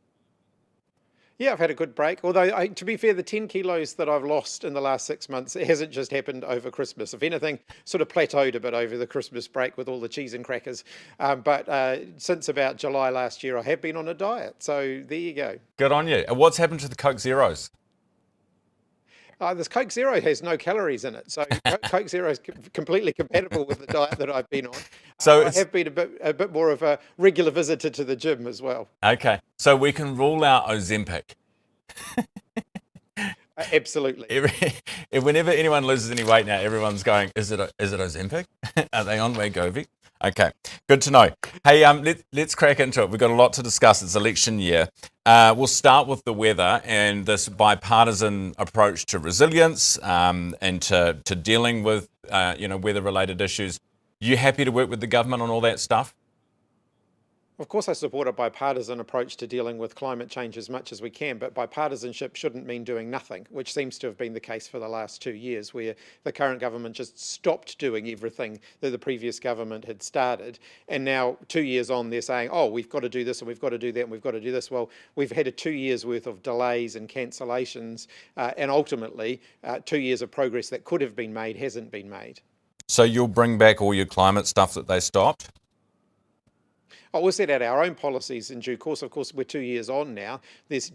Yeah, I've had a good break. Although, to be fair, the 10 kilos that I've lost in the last 6 months, it hasn't just happened over Christmas. If anything, sort of plateaued a bit over the Christmas break with all the cheese and crackers. But since about July last year, I have been on a diet. So there you go. Good on you. And what's happened to the Coke Zeros? This Coke Zero has no calories in it, so Coke Zero is completely compatible with the diet that I've been on. So I have been a bit more of a regular visitor to the gym as well. Okay, so we can rule out Ozempic. Absolutely. Whenever anyone loses any weight now, everyone's going, is it Ozempic? Are they on Wegovy? Okay, good to know. Hey, let's crack into it. We've got a lot to discuss. It's election year. We'll start with the weather and this bipartisan approach to resilience and to dealing with weather-related issues. You happy to work with the government on all that stuff? Of course, I support a bipartisan approach to dealing with climate change as much as we can, but bipartisanship shouldn't mean doing nothing, which seems to have been the case for the last 2 years, where the current government just stopped doing everything that the previous government had started. And now, 2 years on, they're saying, oh, we've got to do this and we've got to do that and we've got to do this. Well, we've had 2 years worth of delays and cancellations, and ultimately 2 years of progress that could have been made hasn't been made. So you'll bring back all your climate stuff that they stopped? Oh, we'll set out our own policies in due course. Of course, we're 2 years on now. There's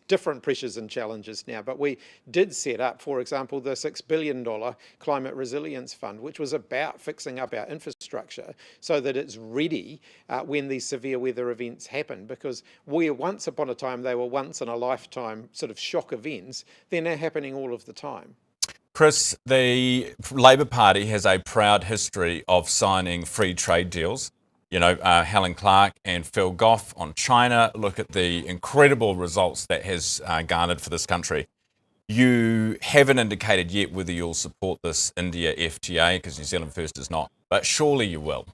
different pressures and challenges now, but we did set up, for example, the $6 billion Climate Resilience Fund, which was about fixing up our infrastructure so that it's ready when these severe weather events happen. Because once upon a time, they were once in a lifetime sort of shock events. They're now happening all of the time. Chris, the Labor Party has a proud history of signing free trade deals. You know, Helen Clark and Phil Goff on China. Look at the incredible results that has garnered for this country. You haven't indicated yet whether you'll support this India FTA, because New Zealand First is not, but surely you will.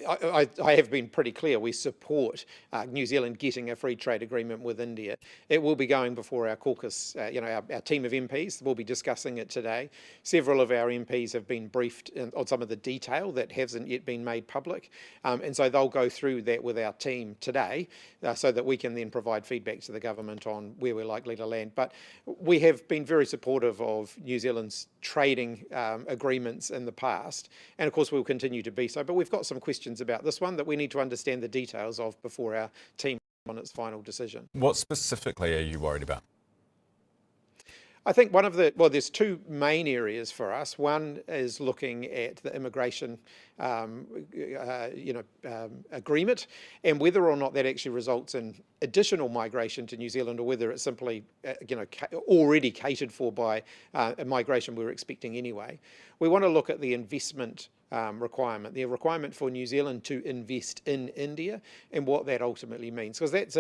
I have been pretty clear. We support New Zealand getting a free trade agreement with India. It will be going before our caucus, our team of MPs. We'll be discussing it today. Several of our MPs have been briefed on some of the detail that hasn't yet been made public. And so they'll go through that with our team today so that we can then provide feedback to the government on where we're likely to land. But we have been very supportive of New Zealand's trading agreements in the past. And of course, we'll continue to be so. But we've got some questions about this one that we need to understand the details of before our team on its final decision. What specifically are you worried about? I think there's two main areas for us. One is looking at the immigration, agreement, and whether or not that actually results in additional migration to New Zealand, or whether it's simply, already catered for by a migration we were expecting anyway. We want to look at the investment requirement, the requirement for New Zealand to invest in India, and what that ultimately means, because that's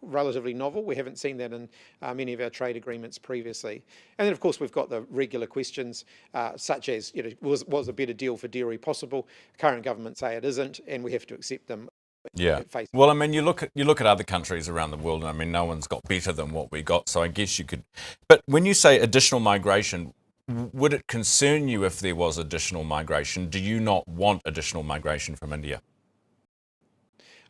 relatively novel. We haven't seen that in many of our trade agreements previously. And then, of course, we've got the regular questions, such as, was a better deal for dairy possible? Current government say it isn't, and we have to accept them. Yeah. Well, I mean, you look at other countries around the world, and I mean, no one's got better than what we got. So I guess you could. But when you say additional migration, would it concern you if there was additional migration? Do you not want additional migration from India?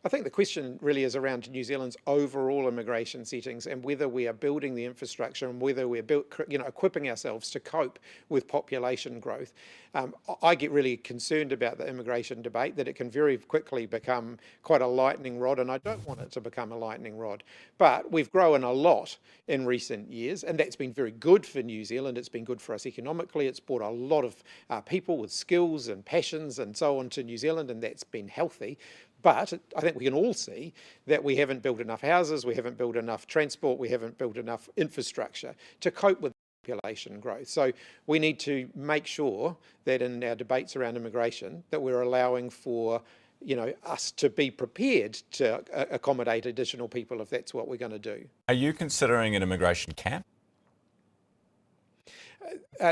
I think the question really is around New Zealand's overall immigration settings, and whether we are building the infrastructure and whether we're equipping ourselves to cope with population growth. I get really concerned about the immigration debate, that it can very quickly become quite a lightning rod, and I don't want it to become a lightning rod. But we've grown a lot in recent years, and that's been very good for New Zealand. It's been good for us economically. It's brought a lot of people with skills and passions and so on to New Zealand, and that's been healthy. But I think we can all see that we haven't built enough houses, we haven't built enough transport, we haven't built enough infrastructure to cope with population growth. So we need to make sure that in our debates around immigration, that we're allowing for us to be prepared to accommodate additional people if that's what we're going to do. Are you considering an immigration cap?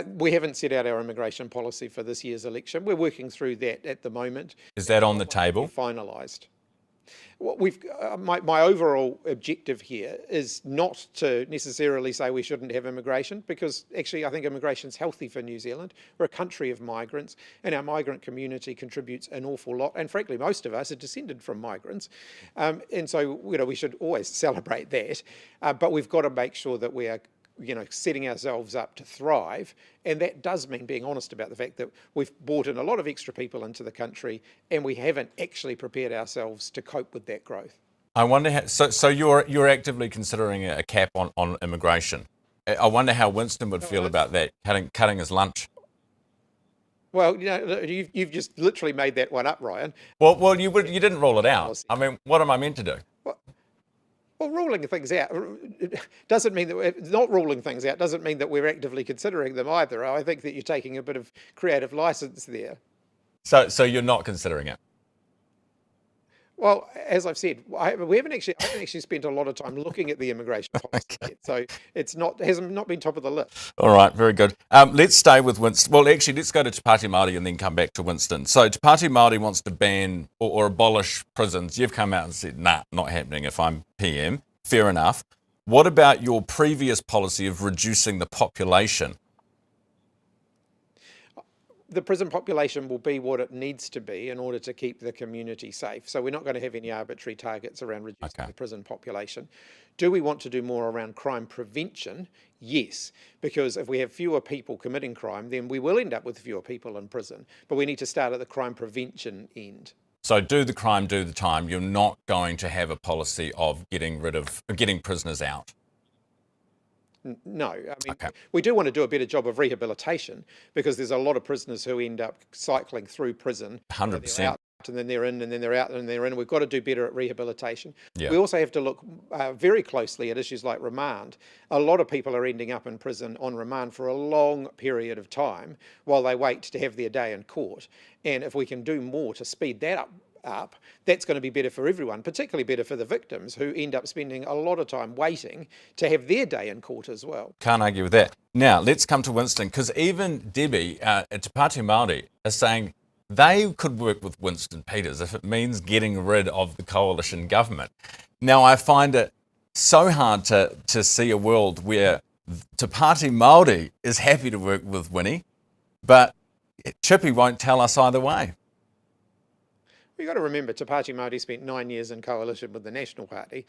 We haven't set out our immigration policy for this year's election. We're working through that at the moment. Is that on the table? Finalised. Well, my overall objective here is not to necessarily say we shouldn't have immigration, because actually I think immigration is healthy for New Zealand. We're a country of migrants, and our migrant community contributes an awful lot. And frankly, most of us are descended from migrants, and so we should always celebrate that. But we've got to make sure that we are setting ourselves up to thrive. And that does mean being honest about the fact that we've brought in a lot of extra people into the country, and we haven't actually prepared ourselves to cope with that growth. I wonder so you're actively considering a cap on immigration. I wonder how Winston would feel about that, cutting his lunch. Well, you've just literally made that one up, Ryan. Well, you didn't rule it out. I mean, what am I meant to do? Well, ruling things out doesn't mean that not ruling things out doesn't mean that we're actively considering them either. I think that you're taking a bit of creative license there. So you're not considering it? Well, as I've said, I haven't actually spent a lot of time looking at the immigration policy yet, so hasn't not been top of the list. All right, very good. Let's stay with Winston. Well, actually, let's go to Te Pāti Māori and then come back to Winston. So Te Pāti Māori wants to ban or abolish prisons. You've come out and said, nah, not happening if I'm PM. Fair enough. What about your previous policy of reducing the population? The prison population will be what it needs to be in order to keep the community safe. So we're not going to have any arbitrary targets around reducing the prison population. Do we want to do more around crime prevention? Yes, because if we have fewer people committing crime, then we will end up with fewer people in prison. But we need to start at the crime prevention end. So do the crime, do the time. You're not going to have a policy of getting prisoners out. No, I mean, we do want to do a better job of rehabilitation, because there's a lot of prisoners who end up cycling through prison. 100%. And then they're in, and then they're out, and they're in. We've got to do better at rehabilitation. Yeah. We also have to look very closely at issues like remand. A lot of people are ending up in prison on remand for a long period of time while they wait to have their day in court. And if we can do more to speed that up, that's going to be better for everyone, particularly better for the victims who end up spending a lot of time waiting to have their day in court as well. Can't argue with that. Now, let's come to Winston, because even Debbie at Te Pāti Māori are saying they could work with Winston Peters if it means getting rid of the coalition government. Now, I find it so hard to see a world where Te Pāti Māori is happy to work with Winnie, but Chippy won't tell us either way. We've got to remember, Te Pāti Māori spent 9 years in coalition with the National Party,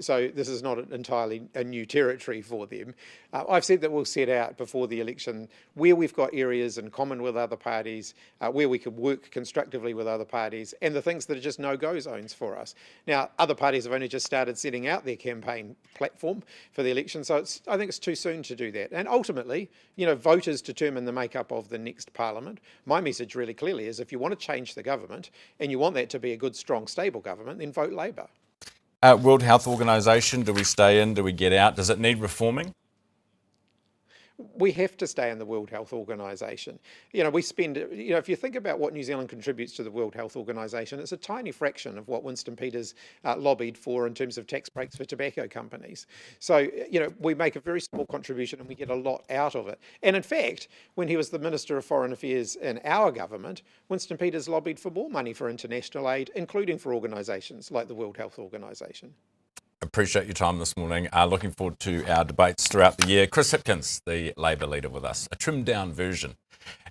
so this is not entirely a new territory for them. I've said that we'll set out before the election where we've got areas in common with other parties, where we could work constructively with other parties, and the things that are just no-go zones for us. Now, other parties have only just started setting out their campaign platform for the election, so I think it's too soon to do that. And ultimately, voters determine the makeup of the next parliament. My message really clearly is, if you want to change the government and you want that to be a good, strong, stable government, then vote Labor. World Health Organization, do we stay in? Do we get out? Does it need reforming? We have to stay in the World Health Organization. We spend, if you think about what New Zealand contributes to the World Health Organization, it's a tiny fraction of what Winston Peters lobbied for in terms of tax breaks for tobacco companies. So, we make a very small contribution and we get a lot out of it. And in fact, when he was the Minister of Foreign Affairs in our government, Winston Peters lobbied for more money for international aid, including for organisations like the World Health Organization. Appreciate your time this morning. Looking forward to our debates throughout the year. Chris Hipkins, the Labor leader, with us. A trimmed-down version.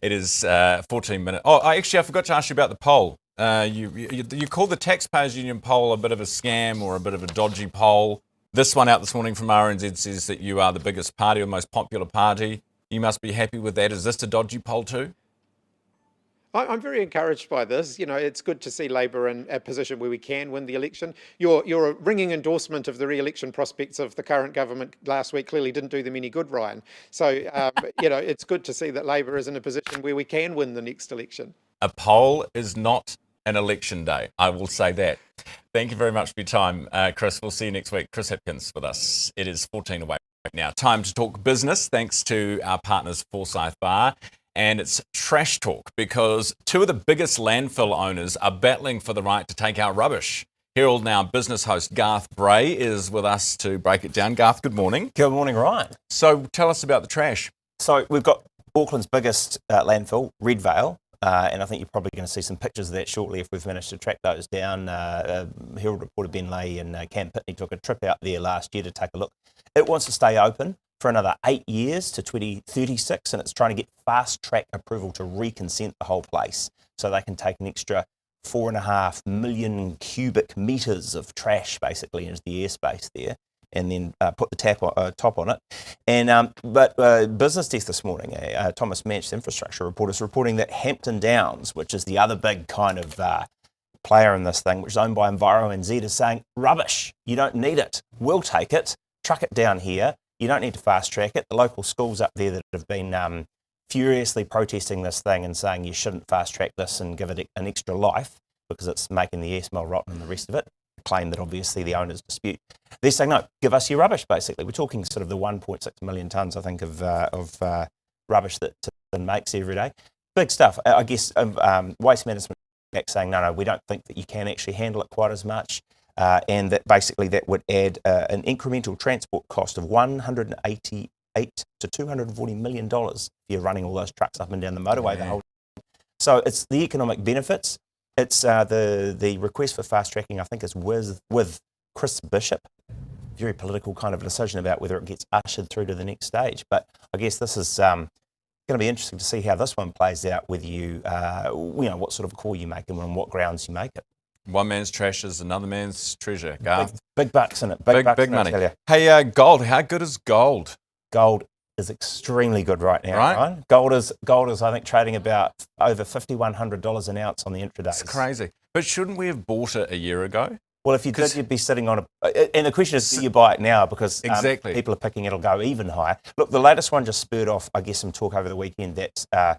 It is 14 minutes. Oh, I forgot to ask you about the poll. You called the Taxpayers Union poll a bit of a scam or a bit of a dodgy poll. This one out this morning from RNZ says that you are the biggest party or most popular party. You must be happy with that. Is this a dodgy poll too? I'm very encouraged by this. It's good to see Labor in a position where we can win the election. Your ringing endorsement of the re-election prospects of the current government last week clearly didn't do them any good, Ryan. So, it's good to see that Labor is in a position where we can win the next election. A poll is not an election day, I will say that. Thank you very much for your time, Chris. We'll see you next week. Chris Hipkins with us. It is 14 away now. Time to talk business, thanks to our partners Forsyth Bar. And it's trash talk, because two of the biggest landfill owners are battling for the right to take out rubbish. Herald Now business host Garth Bray is with us to break it down. Garth, good morning. Good morning, Ryan. So tell us about the trash. So we've got Auckland's biggest landfill, Red Vale, and I think you're probably going to see some pictures of that shortly if we've managed to track those down. Herald reporter Ben Lay and Cam Pitney took a trip out there last year to take a look. It wants to stay open for another 8 years to 2036, and it's trying to get fast-track approval to reconsent the whole place so they can take an extra 4.5 million cubic metres of trash basically into the airspace there, and then put the top on it. And but Business Desk this morning, Thomas Manch, infrastructure reporter, is reporting that Hampton Downs, which is the other big kind of player in this thing, which is owned by Enviro NZ, is saying, rubbish, you don't need it. We'll take it, truck it down here. You don't need to fast track it. The local schools up there that have been furiously protesting this thing and saying you shouldn't fast track this and give it an extra life because it's making the air smell rotten and the rest of it. A claim that obviously the owners dispute. They're saying, no, give us your rubbish, basically. We're talking sort of the 1.6 million tonnes, I think, of rubbish that Tiverton makes every day. Big stuff. I guess Waste Management back saying, no, we don't think that you can actually handle it quite as much. And that basically that would add an incremental transport cost of $188 to $240 million if you're running all those trucks up and down the motorway the whole time. So it's the economic benefits. It's the request for fast tracking, I think, is with Chris Bishop. Very political kind of decision about whether it gets ushered through to the next stage. But I guess this is going to be interesting to see how this one plays out with you, what sort of call you make and on what grounds you make it. One man's trash is another man's treasure. Garth. Big bucks in it. Big money. Hey, gold. How good is gold? Gold is extremely good right now. Right? Gold is I think trading about over $5,100 an ounce on the intraday. It's crazy. But shouldn't we have bought it a year ago? Well, if you did, you'd be sitting on and the question is, do you buy it now? Because exactly. People are picking it'll go even higher. Look, the latest one just spurred off, I guess, some talk over the weekend that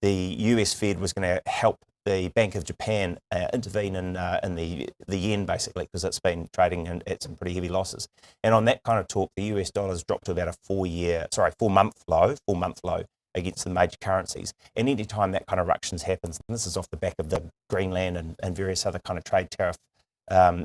the US Fed was going to help the Bank of Japan intervene in the yen, basically, because it's been trading at some pretty heavy losses. And on that kind of talk, the US dollar's dropped to about a 4 month low against the major currencies. And any time that kind of ructions happens, and this is off the back of the Greenland and various other kind of trade tariff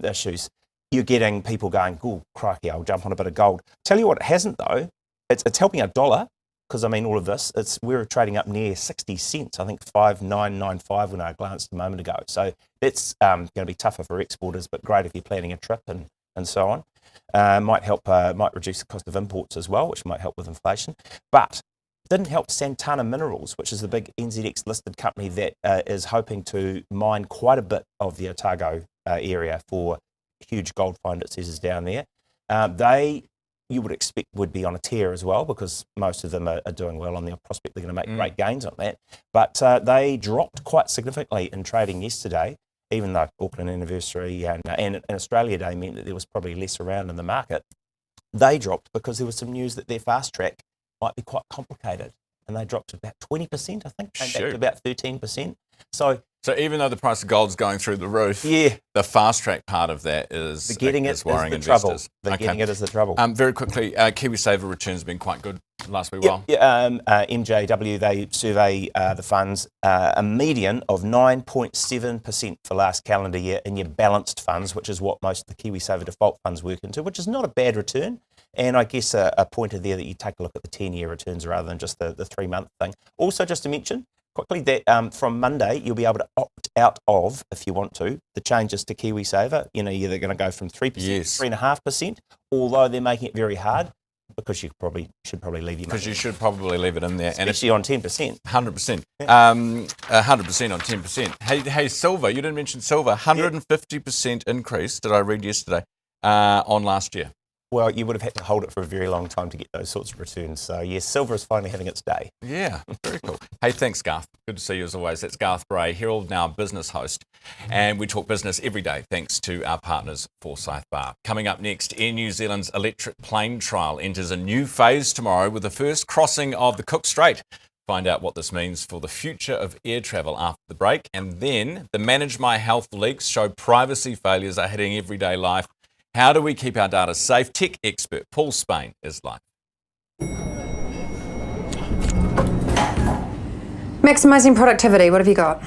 issues, you're getting people going, oh, crikey, I'll jump on a bit of gold. Tell you what it hasn't, though, it's helping our dollar, because, I mean, all of this, we're trading up near 60 cents, I think 5.995 when I glanced a moment ago. So that's going to be tougher for exporters, but great if you're planning a trip and so on. Might reduce the cost of imports as well, which might help with inflation. But didn't help Santana Minerals, which is the big NZX listed company that is hoping to mine quite a bit of the Otago area for huge gold find, it says, is down there. You would expect would be on a tear as well, because most of them are doing well on the prospect they're going to make great gains on that. But they dropped quite significantly in trading yesterday, even though Auckland anniversary and Australia Day meant that there was probably less around in the market. They dropped because there was some news that their fast track might be quite complicated, and they dropped to about 20%, I think, came back to about 13%. So even though the price of gold's going through the roof, the fast track part of that is worrying investors. Getting it is the trouble. Very quickly, KiwiSaver returns have been quite good last wee while. MJW, they survey the funds, a median of 9.7% for last calendar year in your balanced funds, which is what most of the KiwiSaver default funds work into, which is not a bad return. And I guess a pointer there that you take a look at the 10-year returns rather than just the 3-month thing. Also, just to mention quickly that from Monday, you'll be able to opt out of, if you want to, the changes to KiwiSaver. You're either going to go from 3% to 3.5%, although they're making it very hard, because you should probably leave your money. Because you should probably leave it in there. Especially on 10%. 100%. 100% on 10%. Hey, silver, you didn't mention silver. 150% increase, did I read yesterday, on last year. Well, you would have had to hold it for a very long time to get those sorts of returns. So, yes, silver is finally having its day. Yeah, very cool. Hey, thanks, Garth. Good to see you as always. That's Garth Bray, Herald Now business host. And we talk business every day thanks to our partners, Forsyth Bar. Coming up next, Air New Zealand's electric plane trial enters a new phase tomorrow with the first crossing of the Cook Strait. Find out what this means for the future of air travel after the break. And then the Manage My Health leaks show privacy failures are hitting everyday life. How do we keep our data safe? Tech expert Paul Spain is live. Maximising productivity, what have you got?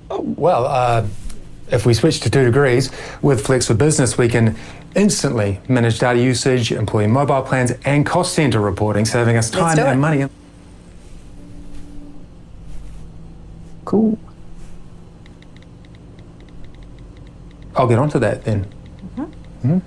Well, if we switch to 2 degrees, with Flex for Business, we can instantly manage data usage, employee mobile plans, and cost centre reporting, saving us time and money. Cool. I'll get onto that then. Mm-hmm.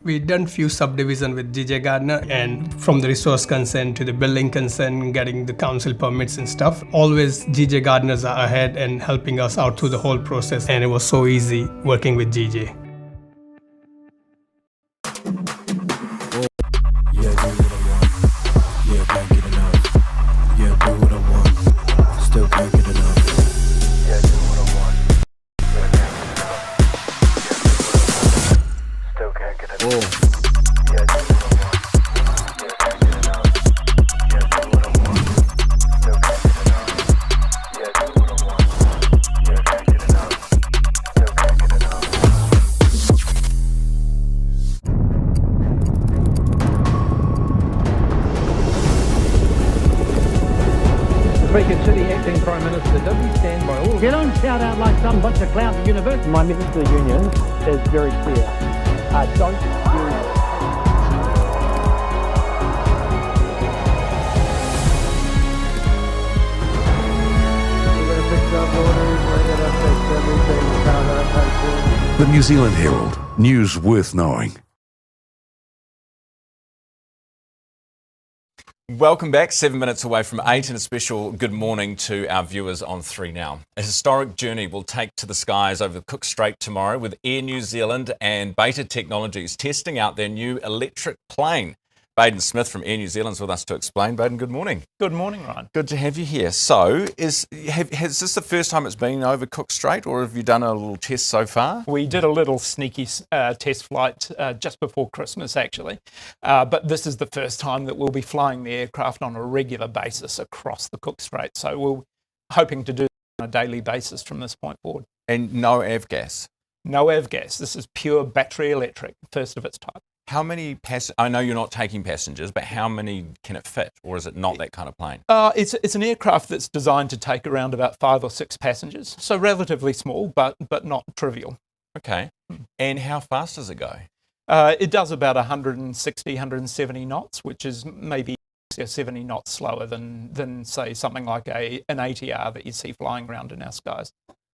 We done few subdivision with GJ Gardner, and from the resource consent to the building consent, getting the council permits and stuff, always GJ Gardners are ahead and helping us out through the whole process, and it was so easy working with GJ. acting Prime Minister, does he stand by all of it? You don't shout out like some bunch of clowns at university. My message to the union is very clear. Don't use The New Zealand Herald, news worth knowing. Welcome back, 7 minutes away from 8, and a special good morning to our viewers on 3 Now. A historic journey will take to the skies over the Cook Strait tomorrow with Air New Zealand and Beta Technologies testing out their new electric plane. Baden Smith from Air New Zealand is with us to explain. Baden, good morning. Good morning, Ryan. Good to have you here. So, has this the first time it's been over Cook Strait, or have you done a little test so far? We did a little sneaky test flight just before Christmas, actually. But this is the first time that we'll be flying the aircraft on a regular basis across the Cook Strait. So we're hoping to do it on a daily basis from this point forward. And no avgas? No avgas. This is pure battery electric, first of its type. How many I know you're not taking passengers, but how many can it fit, or is it not that kind of plane? It's an aircraft that's designed to take around about 5 or 6 passengers, so relatively small, but not trivial. Okay. And how fast does it go? It does about 160, 170 knots, which is maybe 70 knots slower than say, something like an ATR that you see flying around in our skies.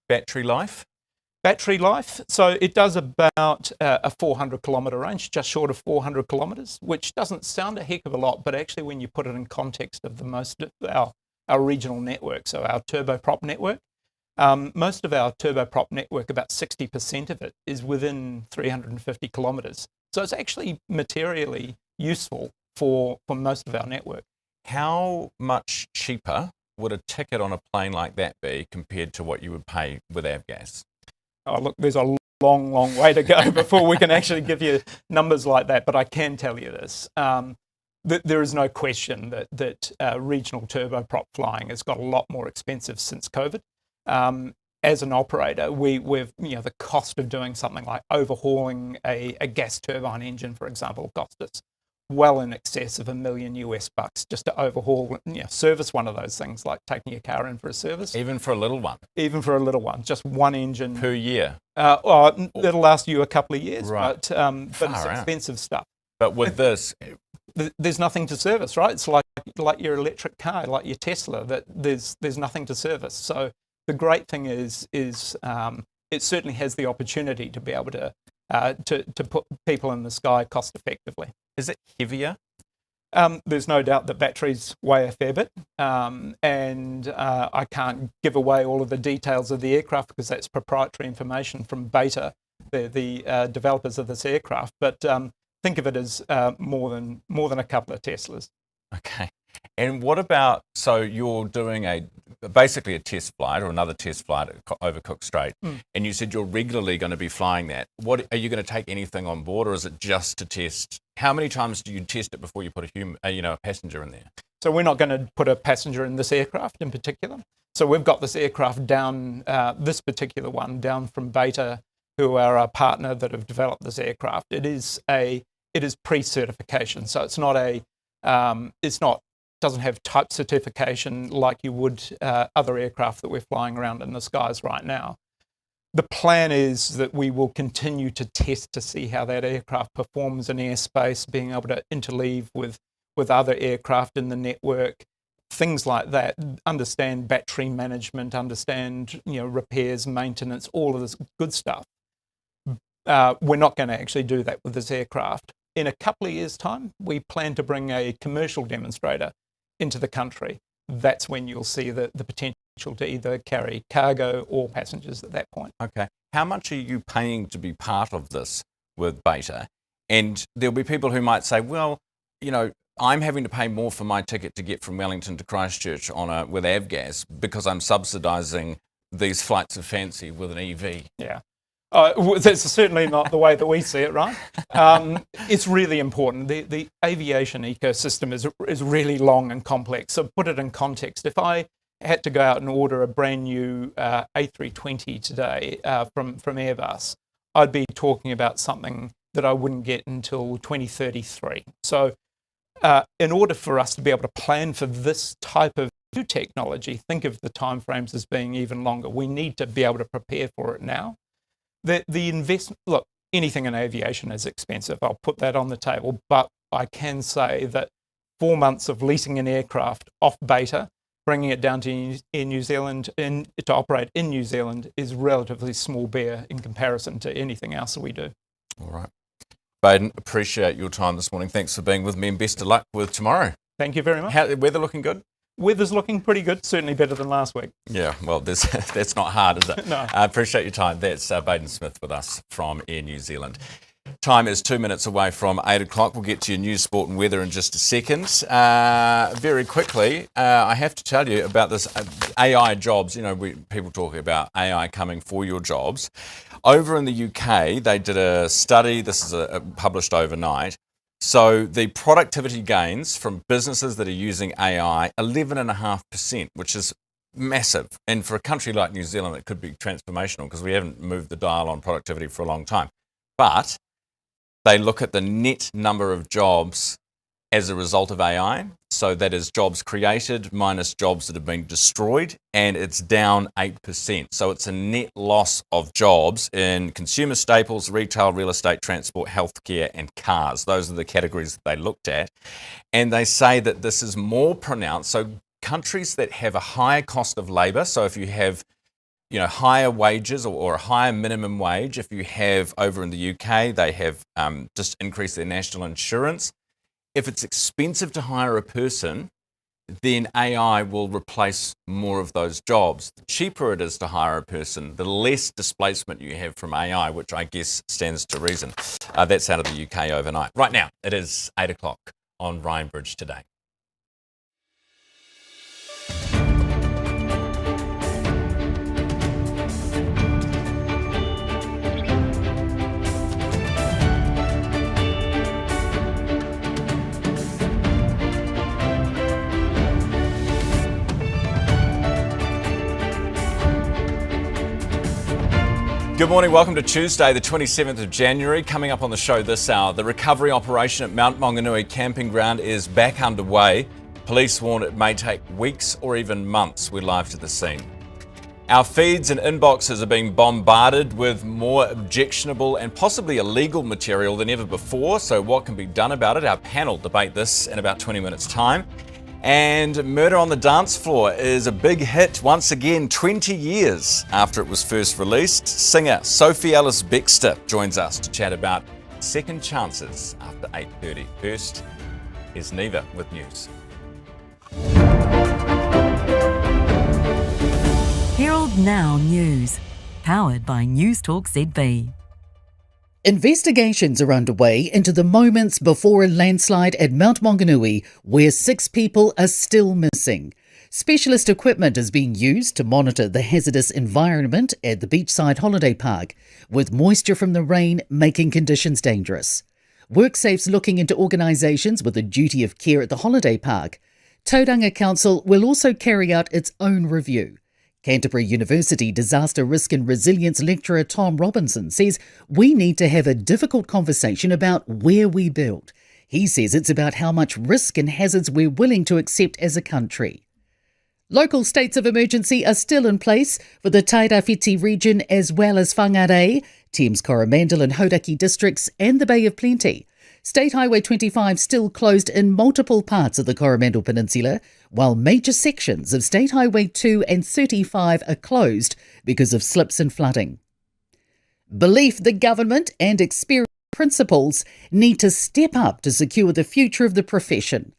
Battery life? Battery life, so it does about a 400 kilometre range, just short of 400 kilometres, which doesn't sound a heck of a lot, but actually when you put it in context of our regional network, so our turboprop network, most of our turboprop network, about 60% of it is within 350 kilometres. So it's actually materially useful for most of our network. How much cheaper would a ticket on a plane like that be compared to what you would pay with avgas? Oh, look, there's a long, long way to go before we can actually give you numbers like that, but I can tell you this. There is no question that regional turboprop flying has got a lot more expensive since COVID. As an operator, we've the cost of doing something like overhauling a gas turbine engine, for example, cost us well in excess of $1 million just to overhaul, service one of those things, like taking your car in for a service. Even for a little one? Even for a little one, just one engine. Per year? It'll last you a couple of years, right. but it's expensive stuff. But with this... There's nothing to service, right? It's like your electric car, like your Tesla, that there's nothing to service. So the great thing is it certainly has the opportunity to be able to put people in the sky cost effectively. Is it heavier? There's no doubt that batteries weigh a fair bit, and I can't give away all of the details of the aircraft because that's proprietary information from Beta, the developers of this aircraft. But think of it as more than a couple of Teslas. Okay. And what about, so you're doing basically a test flight or another test flight over Cook Strait, and you said you're regularly going to be flying that. What are you going to take anything on board, or is it just to test? How many times do you test it before you put a passenger in there? So we're not going to put a passenger in this aircraft in particular. So we've got this aircraft down, this particular one, down from Beta, who are our partner that have developed this aircraft. It is pre-certification, so it's not doesn't have type certification like you would other aircraft that we're flying around in the skies right now. The plan is that we will continue to test to see how that aircraft performs in airspace, being able to interleave with other aircraft in the network, things like that, understand battery management, understand repairs, maintenance, all of this good stuff. We're not going to actually do that with this aircraft. In a couple of years' time, we plan to bring a commercial demonstrator into the country. That's when you'll see the potential to either carry cargo or passengers at that point. Okay. How much are you paying to be part of this with Beta? And there'll be people who might say, well, I'm having to pay more for my ticket to get from Wellington to Christchurch with avgas because I'm subsidising these flights of fancy with an EV. Yeah. That's certainly not the way that we see it, right? It's really important. The aviation ecosystem is really long and complex. So put it in context. If I had to go out and order a brand new A320 today from Airbus, I'd be talking about something that I wouldn't get until 2033. So in order for us to be able to plan for this type of new technology, think of the timeframes as being even longer. We need to be able to prepare for it now. The investment, look, anything in aviation is expensive. I'll put that on the table, but I can say that 4 months of leasing an aircraft off beta, bringing it down to New Zealand to operate in New Zealand is relatively small beer in comparison to anything else that we do. All right. Baden, appreciate your time this morning. Thanks for being with me and best of luck with tomorrow. Thank you very much. How, weather looking good? Weather's looking pretty good, certainly better than last week. Yeah, well, that's not hard, is it? No. I appreciate your time. That's Baden Smith with us from Air New Zealand. Time is 2 minutes away from 8 o'clock. We'll get to your news, sport and weather in just a second. Very quickly, I have to tell you about this AI jobs. You know, people talking about AI coming for your jobs. Over in the UK, they did a study. This is published overnight. So the productivity gains from businesses that are using AI, 11.5%, which is massive. And for a country like New Zealand, it could be transformational because we haven't moved the dial on productivity for a long time. But they look at the net number of jobs as a result of AI. So that is jobs created minus jobs that have been destroyed, and it's down 8%. So it's a net loss of jobs in consumer staples, retail, real estate, transport, healthcare, and cars. Those are the categories that they looked at. And they say that this is more pronounced. So countries that have a higher cost of labour, so if you have higher wages or a higher minimum wage, if you have over in the UK, they have just increased their national insurance. If it's expensive to hire a person, then AI will replace more of those jobs. The cheaper it is to hire a person, the less displacement you have from AI, which I guess stands to reason. That's out of the UK overnight. Right now, it is 8 o'clock on Ryan Bridge Today. Good morning, welcome to Tuesday, the 27th of January. Coming up on the show this hour, the recovery operation at Mount Maunganui camping ground is back underway. Police warn it may take weeks or even months. We're live to the scene. Our feeds and inboxes are being bombarded with more objectionable and possibly illegal material than ever before. So what can be done about it? Our panel debate this in about 20 minutes' time. And Murder on the Dance Floor is a big hit once again, 20 years after it was first released. Singer Sophie Ellis-Bextor joins us to chat about second chances after 8:30. First is Neva with news. Herald Now News, powered by Newstalk ZB. Investigations are underway into the moments before a landslide at Mount Maunganui where 6 people are still missing. Specialist equipment is being used to monitor the hazardous environment at the beachside holiday park, with moisture from the rain making conditions dangerous. WorkSafe's looking into organisations with a duty of care at the holiday park. Tauranga Council will also carry out its own review. Canterbury University Disaster Risk and Resilience lecturer Tom Robinson says we need to have a difficult conversation about where we build. He says it's about how much risk and hazards we're willing to accept as a country. Local states of emergency are still in place for the Tairāwhiti region as well as Whangarei, Thames Coromandel and Hauraki districts and the Bay of Plenty. State Highway 25 still closed in multiple parts of the Coromandel Peninsula, while major sections of State Highway 2 and 35 are closed because of slips and flooding. Belief the government and experienced principals need to step up to secure the future of the profession.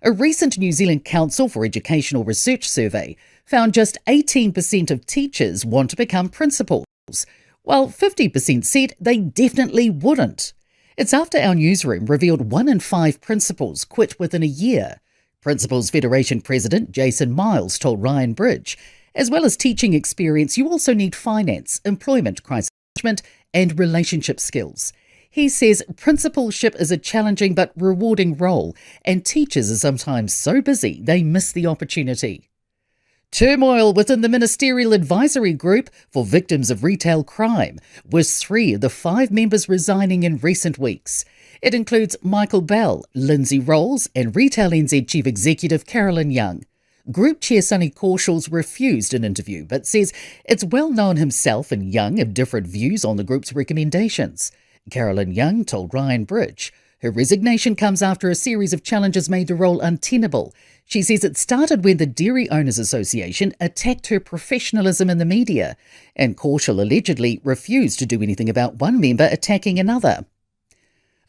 A recent New Zealand Council for Educational Research survey found just 18% of teachers want to become principals, while 50% said they definitely wouldn't. It's after our newsroom revealed 1 in 5 principals quit within a year. Principals Federation President Jason Miles told Ryan Bridge, as well as teaching experience, you also need finance, employment, crisis management and relationship skills. He says principalship is a challenging but rewarding role, and teachers are sometimes so busy they miss the opportunity. Turmoil within the Ministerial Advisory Group for Victims of Retail Crime, with 3 of the 5 members resigning in recent weeks. It includes Michael Bell, Lindsay Rolls and Retail NZ Chief Executive Carolyn Young. Group Chair Sonny Corshall's refused an interview but says it's well known himself and Young have different views on the group's recommendations. Carolyn Young told Ryan Bridge her resignation comes after a series of challenges made the role untenable. She says it started when the Dairy Owners Association attacked her professionalism in the media, and Corshall allegedly refused to do anything about one member attacking another.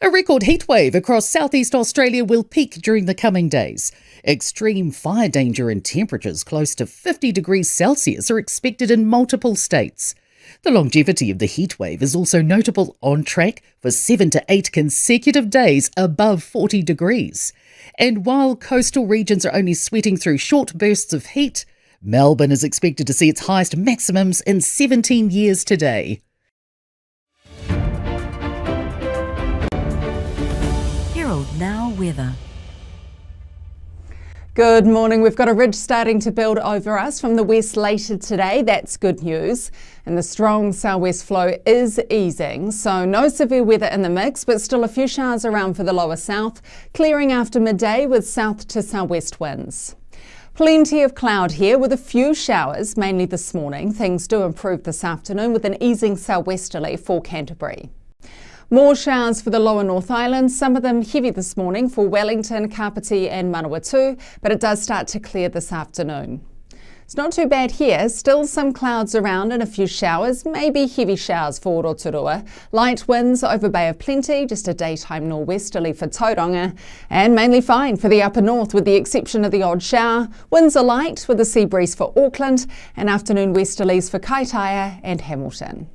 A record heatwave across southeast Australia will peak during the coming days. Extreme fire danger and temperatures close to 50 degrees Celsius are expected in multiple states. The longevity of the heatwave is also notable, on track for 7 to 8 consecutive days above 40 degrees. And while coastal regions are only sweating through short bursts of heat, Melbourne is expected to see its highest maximums in 17 years today. Herald Now weather. Good morning. We've got a ridge starting to build over us from the west later today. That's good news. And the strong southwest flow is easing, so no severe weather in the mix, but still a few showers around for the lower south, clearing after midday with south to southwest winds. Plenty of cloud here with a few showers, mainly this morning. Things do improve this afternoon with an easing southwesterly for Canterbury. More showers for the lower North Island, some of them heavy this morning for Wellington, Kapiti and Manawatu, but it does start to clear this afternoon. It's not too bad here, still some clouds around and a few showers, maybe heavy showers for Rotorua. Light winds over Bay of Plenty, just a daytime nor'westerly for Tauranga, and mainly fine for the upper north with the exception of the odd shower. Winds are light with a sea breeze for Auckland and afternoon westerlies for Kaitaia and Hamilton.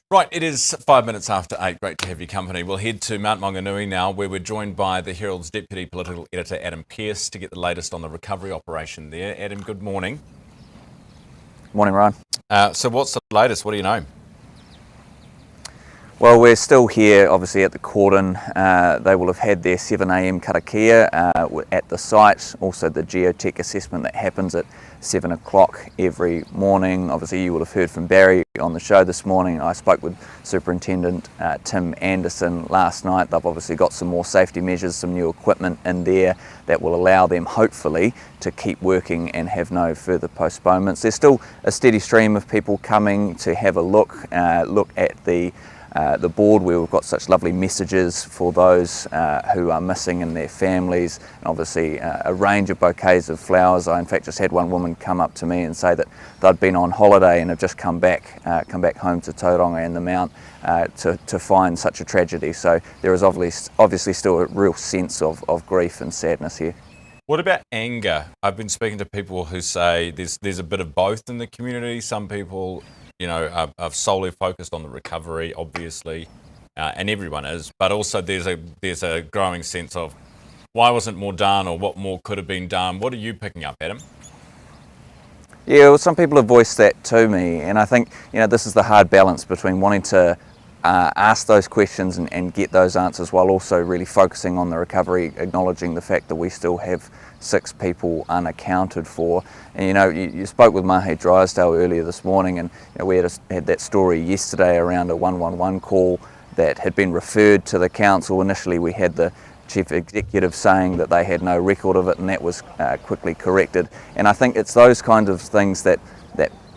Right, it is 5 minutes after 8. Great to have your company. We'll head to Mount Maunganui now, where we're joined by the Herald's Deputy Political Editor, Adam Pearce, to get the latest on the recovery operation there. Adam, good morning. Morning, Ryan. So what's the latest? What do you know? Well, we're still here, obviously, at the cordon. They will have had their 7 a.m. karakia at the site. Also, the geotech assessment that happens at 7 o'clock every morning. Obviously, you will have heard from Barry on the show this morning. I spoke with Superintendent Tim Anderson last night. They've obviously got some more safety measures, some new equipment in there that will allow them, hopefully, to keep working and have no further postponements. There's still a steady stream of people coming to have a look at the board, where we've got such lovely messages for those who are missing and their families, and obviously a range of bouquets of flowers. I in fact just had one woman come up to me and say that they'd been on holiday and have just come back home to Tauranga and the Mount to find such a tragedy. So there is obviously still a real sense of grief and sadness here. What about anger? I've been speaking to people who say there's a bit of both in the community. Some people, are solely focused on the recovery, obviously, and everyone is. But also there's a growing sense of why wasn't more done or what more could have been done. What are you picking up, Adam? Yeah, well, some people have voiced that to me, and I think this is the hard balance between wanting to ask those questions and get those answers while also really focusing on the recovery, acknowledging the fact that we still have 6 people unaccounted for. And you spoke with Mahe Drysdale earlier this morning, and we had that story yesterday around a 111 call that had been referred to the council. Initially we had the Chief Executive saying that they had no record of it, and that was quickly corrected. And I think it's those kinds of things that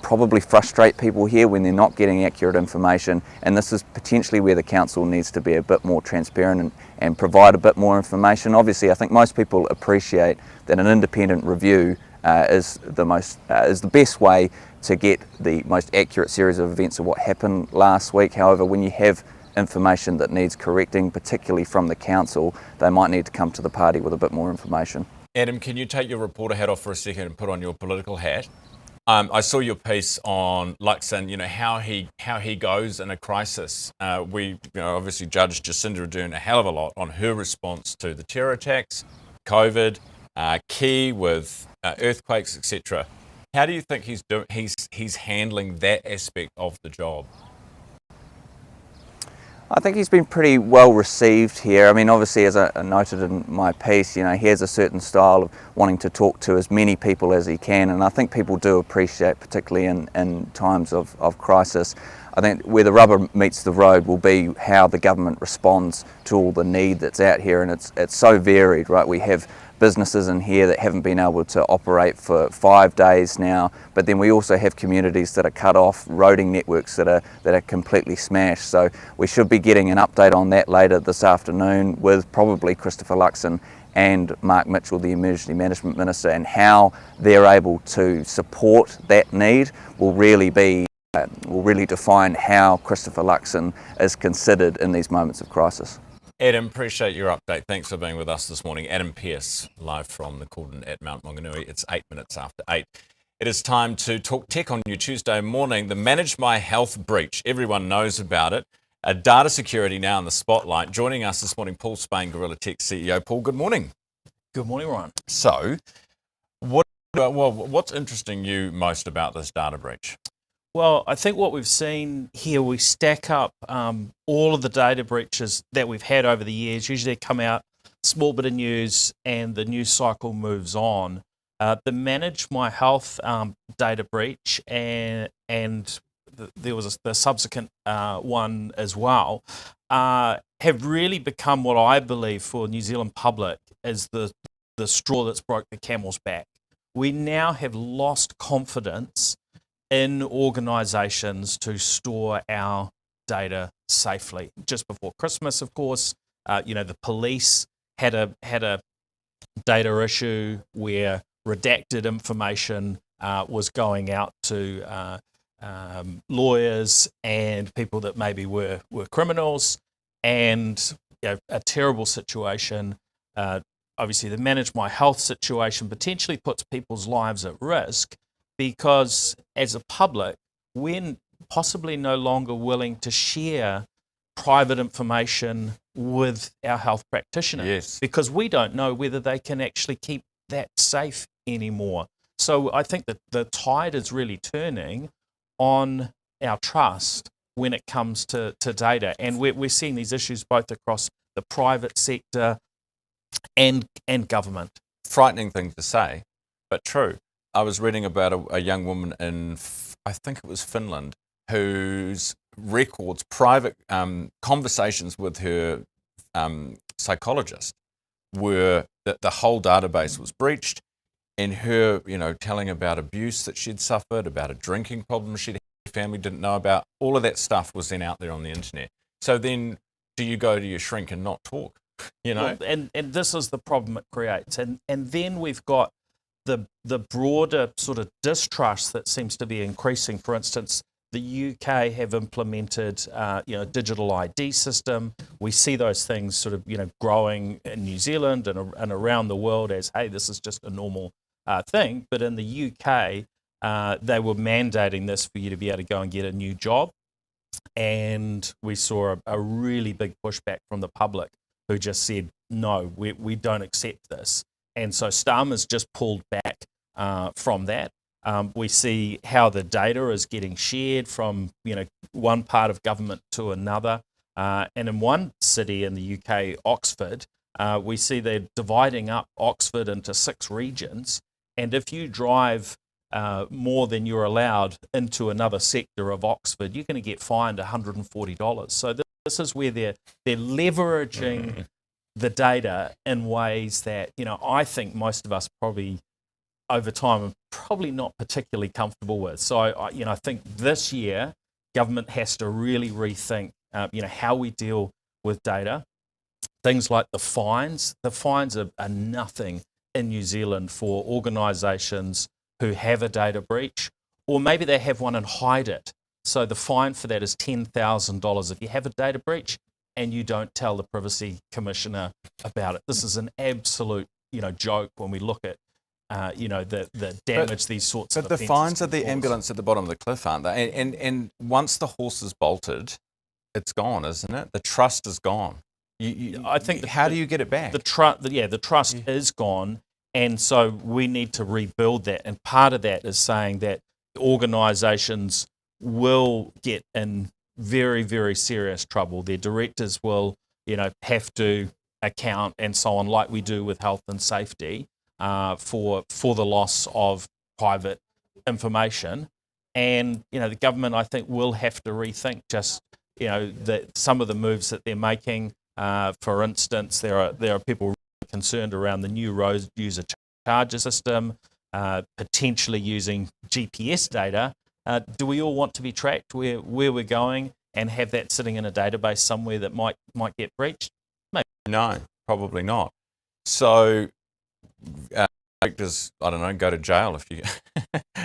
probably frustrate people here when they're not getting accurate information, and this is potentially where the council needs to be a bit more transparent and provide a bit more information. Obviously, I think most people appreciate that an independent review is the best way to get the most accurate series of events of what happened last week. However, when you have information that needs correcting, particularly from the council, they might need to come to the party with a bit more information. Adam, can you take your reporter hat off for a second and put on your political hat? I saw your piece on Luxon, how he goes in a crisis. We obviously judged Jacinda Ardern a hell of a lot on her response to the terror attacks, COVID, Key with earthquakes, etc. How do you think he's handling that aspect of the job? I think he's been pretty well received here. I mean, obviously, as I noted in my piece, he has a certain style of wanting to talk to as many people as he can, and I think people do appreciate, particularly in times of crisis. I think where the rubber meets the road will be how the government responds to all the need that's out here, and it's so varied, right? We have businesses in here that haven't been able to operate for 5 days now, but then we also have communities that are cut off, roading networks that are completely smashed. So we should be getting an update on that later this afternoon with probably Christopher Luxon and Mark Mitchell, the Emergency Management Minister, and how they're able to support that need will really define how Christopher Luxon is considered in these moments of crisis. Adam, appreciate your update. Thanks for being with us this morning. Adam Pearce, live from the cordon at Mount Maunganui. It's 8 minutes after 8. It is time to talk tech on your Tuesday morning. The Manage My Health breach. Everyone knows about it. Data security now in the spotlight. Joining us this morning, Paul Spain, Gorilla Tech CEO. Paul, good morning. Good morning, Ryan. So, what's interesting you most about this data breach? Well, I think what we've seen here, we stack up all of the data breaches that we've had over the years. Usually they come out, small bit of news, and the news cycle moves on. The Manage My Health data breach and there was the subsequent one as well, have really become what I believe for New Zealand public is the straw that's broke the camel's back. We now have lost confidence in organisations to store our data safely. Just before Christmas, of course, the police had a data issue where redacted information was going out to lawyers and people that maybe were criminals, and a terrible situation. Obviously, the Manage My Health situation potentially puts people's lives at risk, because as a public, we're possibly no longer willing to share private information with our health practitioner. Yes. Because we don't know whether they can actually keep that safe anymore. So I think that the tide is really turning on our trust when it comes to data. And we're seeing these issues both across the private sector and government. Frightening thing to say, but true. I was reading about a young woman in, I think it was Finland, whose records, private conversations with her psychologist were that the whole database was breached, and her, telling about abuse that she'd suffered, about a drinking problem she'd had, her family didn't know about. All of that stuff was then out there on the internet. So then do you go to your shrink and not talk? Well, and this is the problem it creates. And then we've got the broader sort of distrust that seems to be increasing. For instance, the UK have implemented a digital ID system. We see those things sort of growing in New Zealand and around the world as, hey, this is just a normal thing. But in the UK, they were mandating this for you to be able to go and get a new job. And we saw a really big pushback from the public who just said, no, we don't accept this. And so Starmer's just pulled back from that. We see how the data is getting shared from one part of government to another. And in one city in the UK, Oxford, we see they're dividing up Oxford into 6 regions. And if you drive more than you're allowed into another sector of Oxford, you're going to get fined $140. So this is where they're leveraging the data in ways that, I think most of us probably over time are probably not particularly comfortable with. So, I think this year government has to really rethink, how we deal with data. Things like the fines. The fines are nothing in New Zealand for organisations who have a data breach, or maybe they have one and hide it. So the fine for that is $10,000 if you have a data breach and you don't tell the Privacy Commissioner about it. This is an absolute, joke when we look at, the damage these sorts of offences. But the fines are the cause. ambulance at the bottom of the cliff, aren't they? And once the horse is bolted, it's gone, isn't it? The trust is gone. I think. How do you get it back? The trust is gone, and so we need to rebuild that. And part of that is saying that organisations will get in very, very serious trouble. Their directors will, have to account and so on, like we do with health and safety, for the loss of private information. And, the government, I think, will have to rethink just, that some of the moves that they're making. For instance, there are people concerned around the new road user charger system, potentially using GPS data. Do we all want to be tracked where we're going and have that sitting in a database somewhere that might get breached? Maybe. No, probably not. So, actors, I don't know, go to jail if you.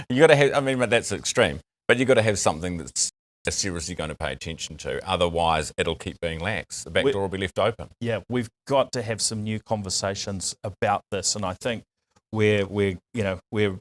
You got to have. I mean, that's extreme, but you got to have something that's seriously going to pay attention to. Otherwise, it'll keep being lax. The back door will be left open. Yeah, we've got to have some new conversations about this, and I think we're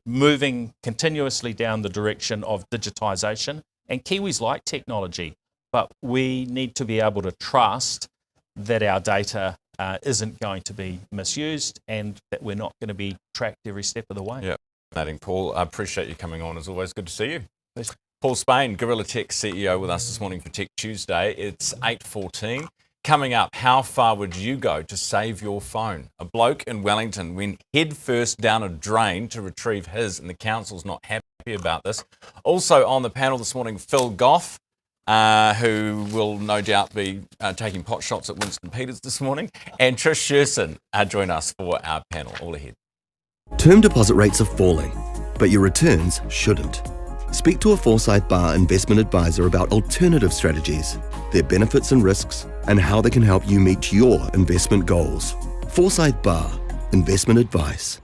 moving continuously down the direction of digitisation, and Kiwis like technology, but we need to be able to trust that our data isn't going to be misused and that we're not going to be tracked every step of the way. Yeah, fascinating, Paul. I appreciate you coming on. As always, good to see you. Please. Paul Spain, Gorilla Tech CEO, with us this morning for Tech Tuesday. It's 8:14. Coming up, how far would you go to save your phone? A bloke in Wellington went headfirst down a drain to retrieve his, and the council's not happy about this. Also on the panel this morning, Phil Goff, who will no doubt be taking pot shots at Winston Peters this morning, and Trish Sherson join us for our panel. All ahead. Term deposit rates are falling, but your returns shouldn't. Speak to a Forsyth Barr investment advisor about alternative strategies, their benefits and risks, and how they can help you meet your investment goals. Forsyth Barr, investment advice.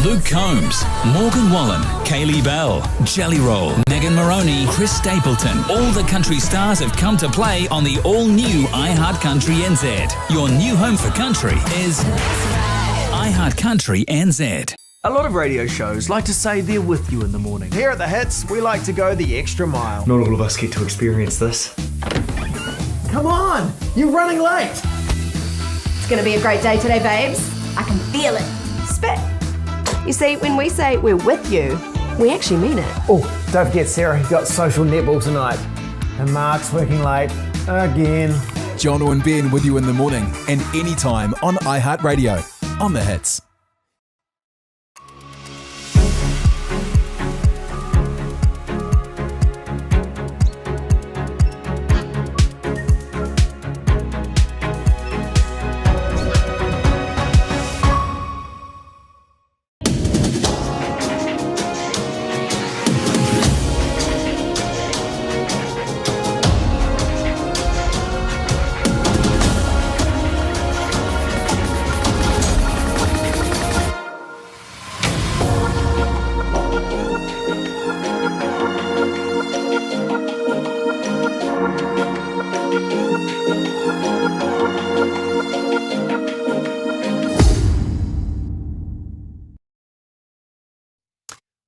Luke Combs, Morgan Wallen, Kaylee Bell, Jelly Roll, Megan Moroney, Chris Stapleton. All the country stars have come to play on the all-new iHeart Country NZ. Your new home for country is iHeart Country NZ. A lot of radio shows like to say they're with you in the morning. Here at The Hits, we like to go the extra mile. Not all of us get to experience this. Come on, you're running late. It's going to be a great day today, babes. I can feel it. Spit. You see, when we say we're with you, we actually mean it. Oh, don't forget Sarah, who's got social netball tonight. And Mark's working late again. Jono and Ben with you in the morning and anytime on iHeartRadio. On The Hits.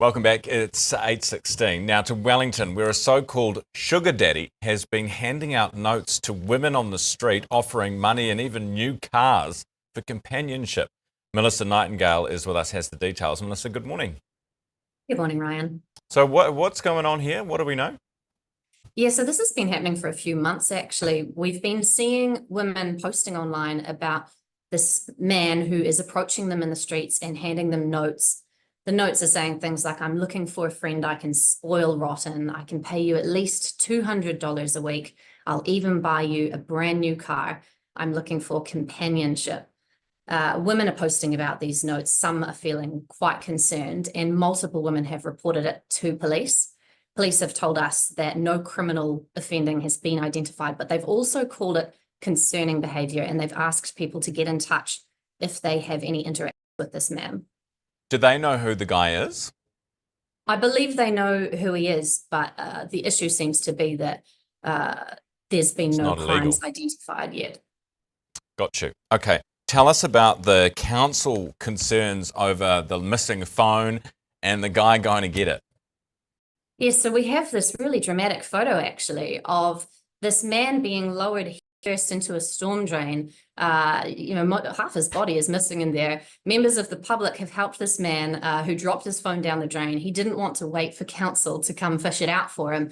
Welcome back. It's 8:16. Now to Wellington, where a so-called sugar daddy has been handing out notes to women on the street, offering money and even new cars for companionship. Melissa Nightingale is with us, has the details. Melissa, good morning. Good morning, Ryan. So what's going on here? What do we know? Yeah, so this has been happening for a few months, actually. We've been seeing women posting online about this man who is approaching them in the streets and handing them notes. The notes are saying things like, I'm looking for a friend I can spoil rotten. I can pay you at least $200 a week. I'll even buy you a brand new car. I'm looking for companionship. Women are posting about these notes. Some are feeling quite concerned, and multiple women have reported it to police. Police have told us that no criminal offending has been identified, but they've also called it concerning behaviour, and they've asked people to get in touch if they have any interaction with this man. Do they know who the guy is? I believe they know who he is, but the issue seems to be that there's been no crimes identified yet. Got you. Okay. Tell us about the council concerns over the missing phone and the guy going to get it. Yes, so we have this really dramatic photo, actually, of this man being lowered burst into a storm drain. Half his body is missing in there. Members of the public have helped this man who dropped his phone down the drain. He didn't want to wait for council to come fish it out for him.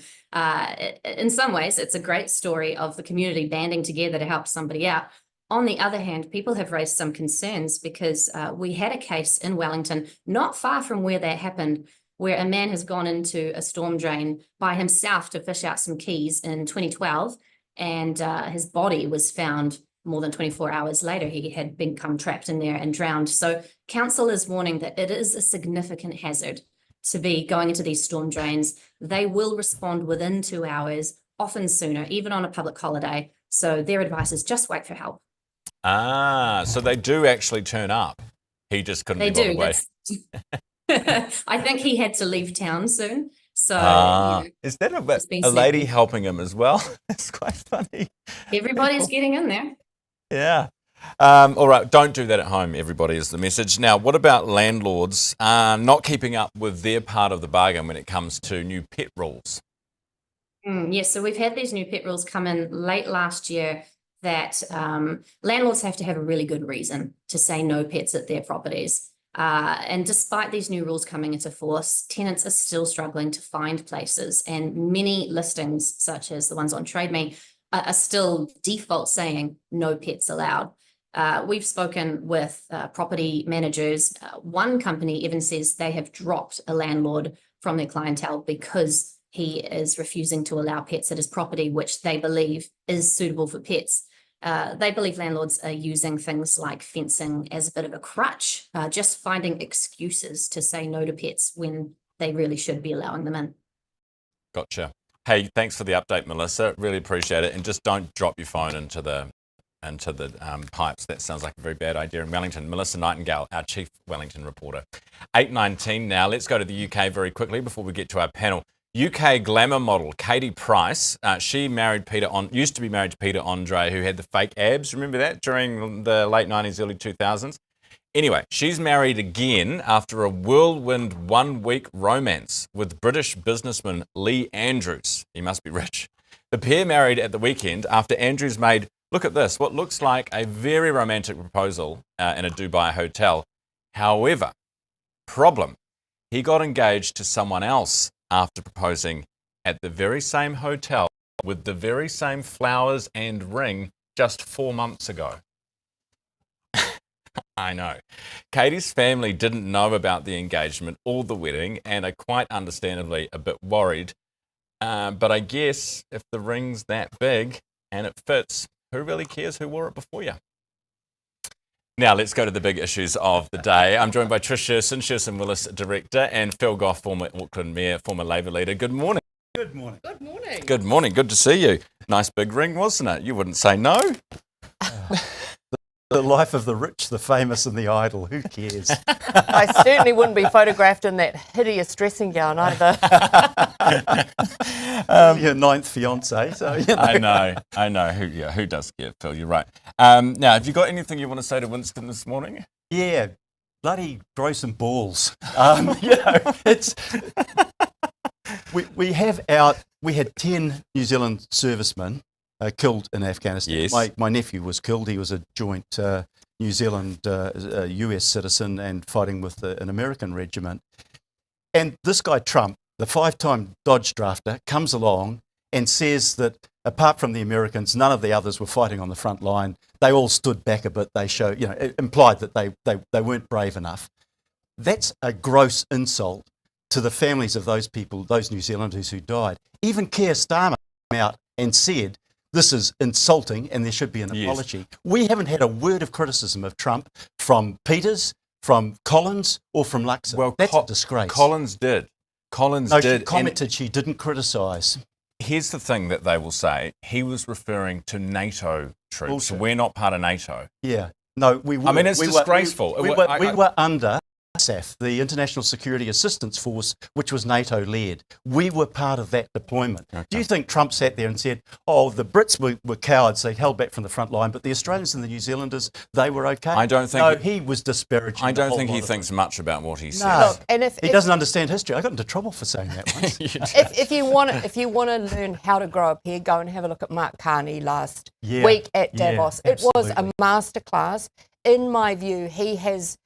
In some ways, it's a great story of the community banding together to help somebody out. On the other hand, people have raised some concerns because we had a case in Wellington, not far from where that happened, where a man has gone into a storm drain by himself to fish out some keys in 2012, and his body was found more than 24 hours later. He had become trapped in there and drowned. So council is warning that it is a significant hazard to be going into these storm drains. They will respond within 2 hours, often sooner, even on a public holiday. So their advice is just wait for help. So they do actually turn up. He just couldn't be bothered waiting. I think he had to leave town soon. So is that a lady helping him as well? It's quite funny. Everybody's getting in there. Yeah. All right, don't do that at home, everybody, is the message. Now, what about landlords not keeping up with their part of the bargain when it comes to new pet rules? Yes, so we've had these new pet rules come in late last year that landlords have to have a really good reason to say no pets at their properties. And despite these new rules coming into force, tenants are still struggling to find places, and many listings, such as the ones on TradeMe, are still default saying no pets allowed. We've spoken with property managers. One company even says they have dropped a landlord from their clientele because he is refusing to allow pets at his property, which they believe is suitable for pets. They believe landlords are using things like fencing as a bit of a crutch, just finding excuses to say no to pets when they really should be allowing them in. Gotcha. Hey, thanks for the update, Melissa. Really appreciate it. And just don't drop your phone into the pipes. That sounds like a very bad idea in Wellington. Melissa Nightingale, our chief Wellington reporter. 8:19 now. Let's go to the UK very quickly before we get to our panel. UK glamour model Katie Price, she used to be married to Peter Andre, who had the fake abs. Remember that during the late 90s, early 2000s? Anyway, she's married again after a whirlwind one-week romance with British businessman Lee Andrews. He must be rich. The pair married at the weekend after Andrews made, look at this, what looks like a very romantic proposal in a Dubai hotel. However, problem, he got engaged to someone else after proposing at the very same hotel with the very same flowers and ring just 4 months ago. I know. Katie's family didn't know about the engagement or the wedding and are quite understandably a bit worried. But I guess if the ring's that big and it fits, who really cares who wore it before you? Now, let's go to the big issues of the day. I'm joined by Trish Shearson Willis, Director, and Phil Goff, former Auckland Mayor, former Labour leader. Good morning. Good morning. Good morning. Good morning. Good to see you. Nice big ring, wasn't it? You wouldn't say no. The life of the rich, the famous and the idle. Who cares? I certainly wouldn't be photographed in that hideous dressing gown either. Your ninth fiancé. So, you know. I know. Who does care, Phil? You're right. Now, have you got anything you want to say to Winston this morning? Yeah, bloody grow some balls. It's we had 10 New Zealand servicemen killed in Afghanistan. Yes. My nephew was killed. He was a joint New Zealand US citizen and fighting with an American regiment. And this guy Trump, the 5-time Dodge drafter, comes along and says that apart from the Americans, none of the others were fighting on the front line. They all stood back a bit. They it implied that they weren't brave enough. That's a gross insult to the families of those people, those New Zealanders who died. Even Keir Starmer came out and said, this is insulting and there should be an apology. We haven't had a word of criticism of Trump from Peters, from Collins or from Luxon. Well, that's a disgrace. Collins did. She commented, she didn't criticise. Here's the thing that they will say. He was referring to NATO troops. Bullshit. We're not part of NATO. Yeah. No, we were. I mean, it's disgraceful. We were under ISAF, the International Security Assistance Force, which was NATO-led. We were part of that deployment. Okay. Do you think Trump sat there and said, oh, the Brits were cowards, they held back from the front line, but the Australians and the New Zealanders, they were okay? I don't think... No, he was disparaging. I don't think he thinks much about what he says. No. Look, and if he doesn't understand history. I got into trouble for saying that once. if you want to learn how to grow up here, go and have a look at Mark Carney last week at Davos. It was a masterclass. In my view, he has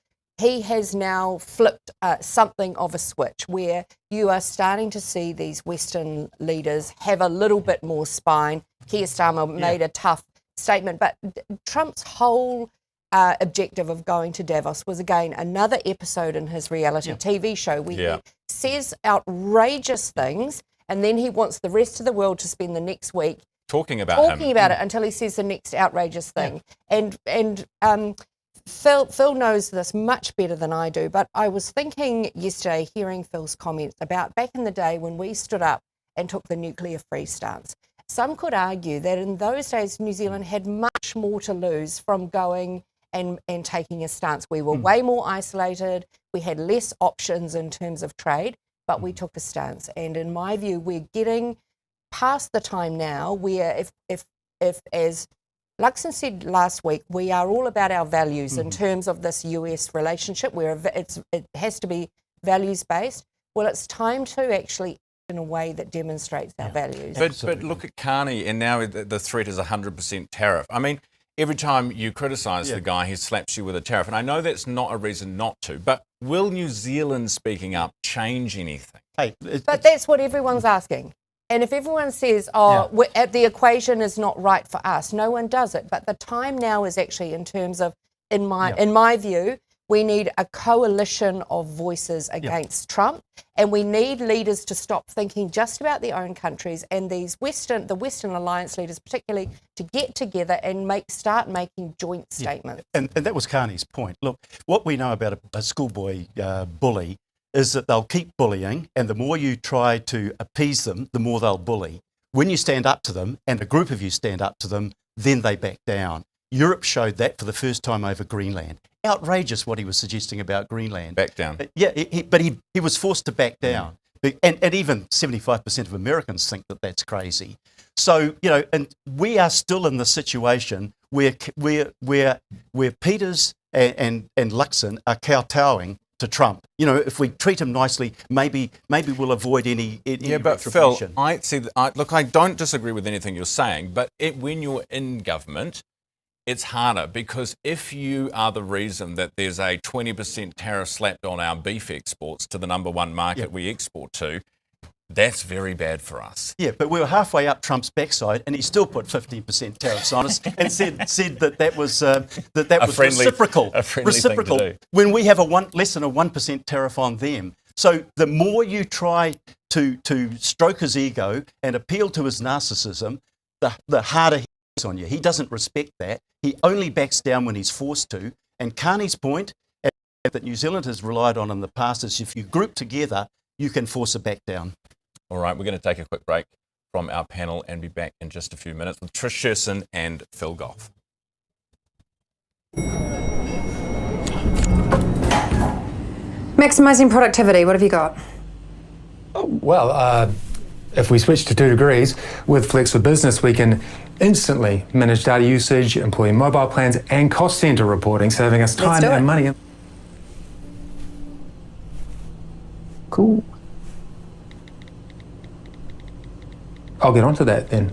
now flipped something of a switch where you are starting to see these Western leaders have a little bit more spine. Keir Starmer made a tough statement, but Trump's whole objective of going to Davos was, again, another episode in his reality TV show where he says outrageous things, and then he wants the rest of the world to spend the next week talking about it until he says the next outrageous thing. And Phil knows this much better than I do, but I was thinking yesterday, hearing Phil's comments about back in the day when we stood up and took the nuclear-free stance. Some could argue that in those days, New Zealand had much more to lose from going and taking a stance. We were way more isolated. We had less options in terms of trade, but we took a stance. And in my view, we're getting past the time now where if as Luxon said last week, we are all about our values in terms of this US relationship where it has to be values-based. Well, it's time to actually act in a way that demonstrates our values. But look at Carney, and now the threat is 100% tariff. I mean, every time you criticise the guy, he slaps you with a tariff. And I know that's not a reason not to, but will New Zealand speaking up change anything? But that's what everyone's asking. And if everyone says, the equation is not right for us, no one does it. But the time now is actually in terms of, in my view, we need a coalition of voices against Trump, and we need leaders to stop thinking just about their own countries and the Western alliance leaders particularly to get together and start making joint statements. And that was Carney's point. Look, what we know about a schoolboy bully is that they'll keep bullying, and the more you try to appease them, the more they'll bully. When you stand up to them, and a group of you stand up to them, then they back down. Europe showed that for the first time over Greenland. Outrageous what he was suggesting about Greenland. Back down. Yeah, but he was forced to back down. And even 75% of Americans think that that's crazy. So, and we are still in the situation where Peters and Luxon are kowtowing to Trump. If we treat him nicely, maybe we'll avoid any but Phil, I don't disagree with anything you're saying, but when you're in government, it's harder because if you are the reason that there's a 20% tariff slapped on our beef exports to the number one market we export to, that's very bad for us. Yeah, but we were halfway up Trump's backside, and he still put 15% tariffs on us, and said that was reciprocal. A friendly reciprocal. Thing to do. When we have less than a 1% tariff on them. So the more you try to stroke his ego and appeal to his narcissism, the harder he is on you. He doesn't respect that. He only backs down when he's forced to. And Carney's point that New Zealand has relied on in the past is if you group together, you can force a back down. All right, we're going to take a quick break from our panel and be back in just a few minutes with Trish Sherson and Phil Goff. Maximising productivity, what have you got? Well, if we switch to 2 degrees, with Flex for Business, we can instantly manage data usage, employee mobile plans, and cost centre reporting, saving us time and money. Cool. I'll get onto that then.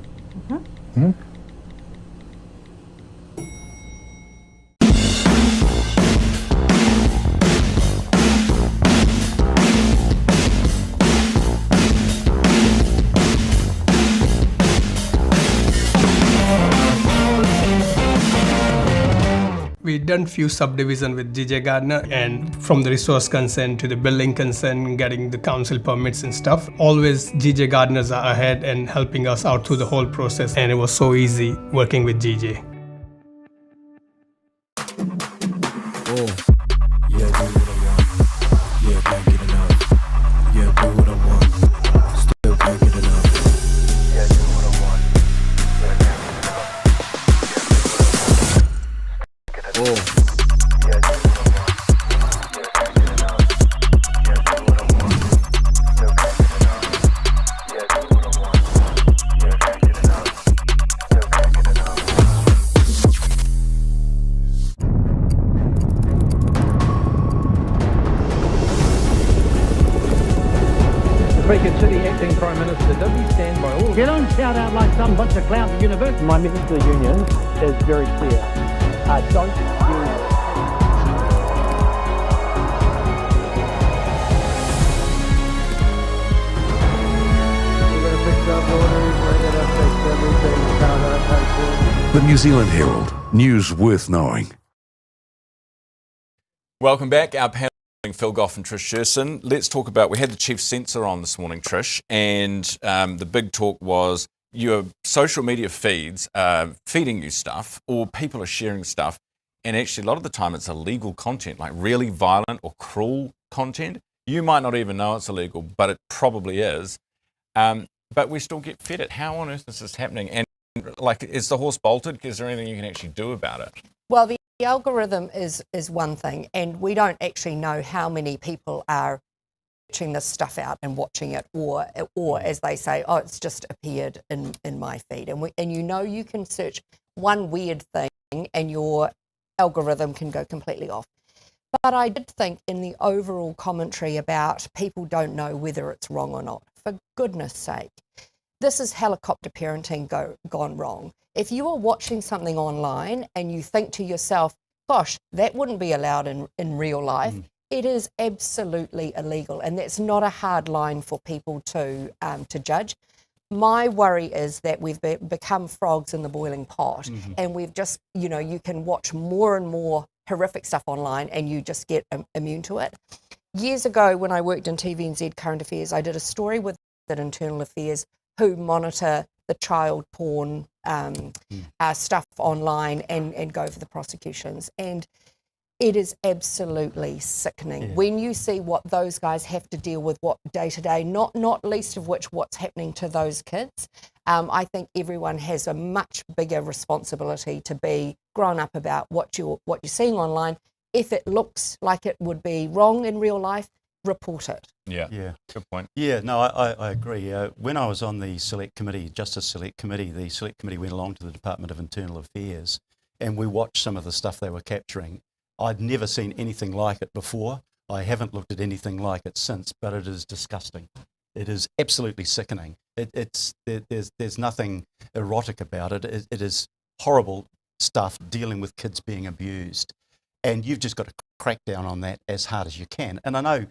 We done few subdivision with GJ Gardner, and from the resource consent to the building consent, getting the council permits and stuff, always GJ Gardners are ahead and helping us out through the whole process, and it was so easy working with GJ. Speaker to the acting Prime Minister, does he stand by all of You don't shout out like some bunch of clowns at university. My message to the unions is very clear. Don't use The New Zealand Herald, news worth knowing. Welcome back. Our panel, Phil Goff and Trish Sherson. Let's talk about, we had the chief censor on this morning, Trish, and the big talk was your social media feeds are feeding you stuff, or people are sharing stuff, and actually a lot of the time it's illegal content, like really violent or cruel content. You might not even know it's illegal, but it probably is. But we still get fed it. How on earth is this happening? And like, is the horse bolted? Is there anything you can actually do about it? Well, the algorithm is one thing, and we don't actually know how many people are searching this stuff out and watching it, or as they say, oh, it's just appeared in my feed. And you can search one weird thing and your algorithm can go completely off. But I did think in the overall commentary about people don't know whether it's wrong or not. For goodness sake, this is helicopter parenting gone wrong. If you are watching something online and you think to yourself, gosh, that wouldn't be allowed in real life, it is absolutely illegal. And that's not a hard line for people to judge. My worry is that we've become frogs in the boiling pot, and we've just, you can watch more and more horrific stuff online and you just get immune to it. Years ago, when I worked in TVNZ Current Affairs, I did a story with Internal Affairs who monitor the child porn stuff online and go for the prosecutions. And it is absolutely sickening when you see what those guys have to deal with, what day to day, not least of which what's happening to those kids. I think everyone has a much bigger responsibility to be grown up about what you're seeing online. If it looks like it would be wrong in real life, report it. Yeah, good point. Yeah, no, I agree. When I was on the Select Committee, Justice Select Committee, the Select Committee went along to the Department of Internal Affairs and we watched some of the stuff they were capturing. I'd never seen anything like it before. I haven't looked at anything like it since, but it is disgusting. It is absolutely sickening. There's nothing erotic about it. It is horrible stuff dealing with kids being abused. And you've just got to crack down on that as hard as you can. And I know,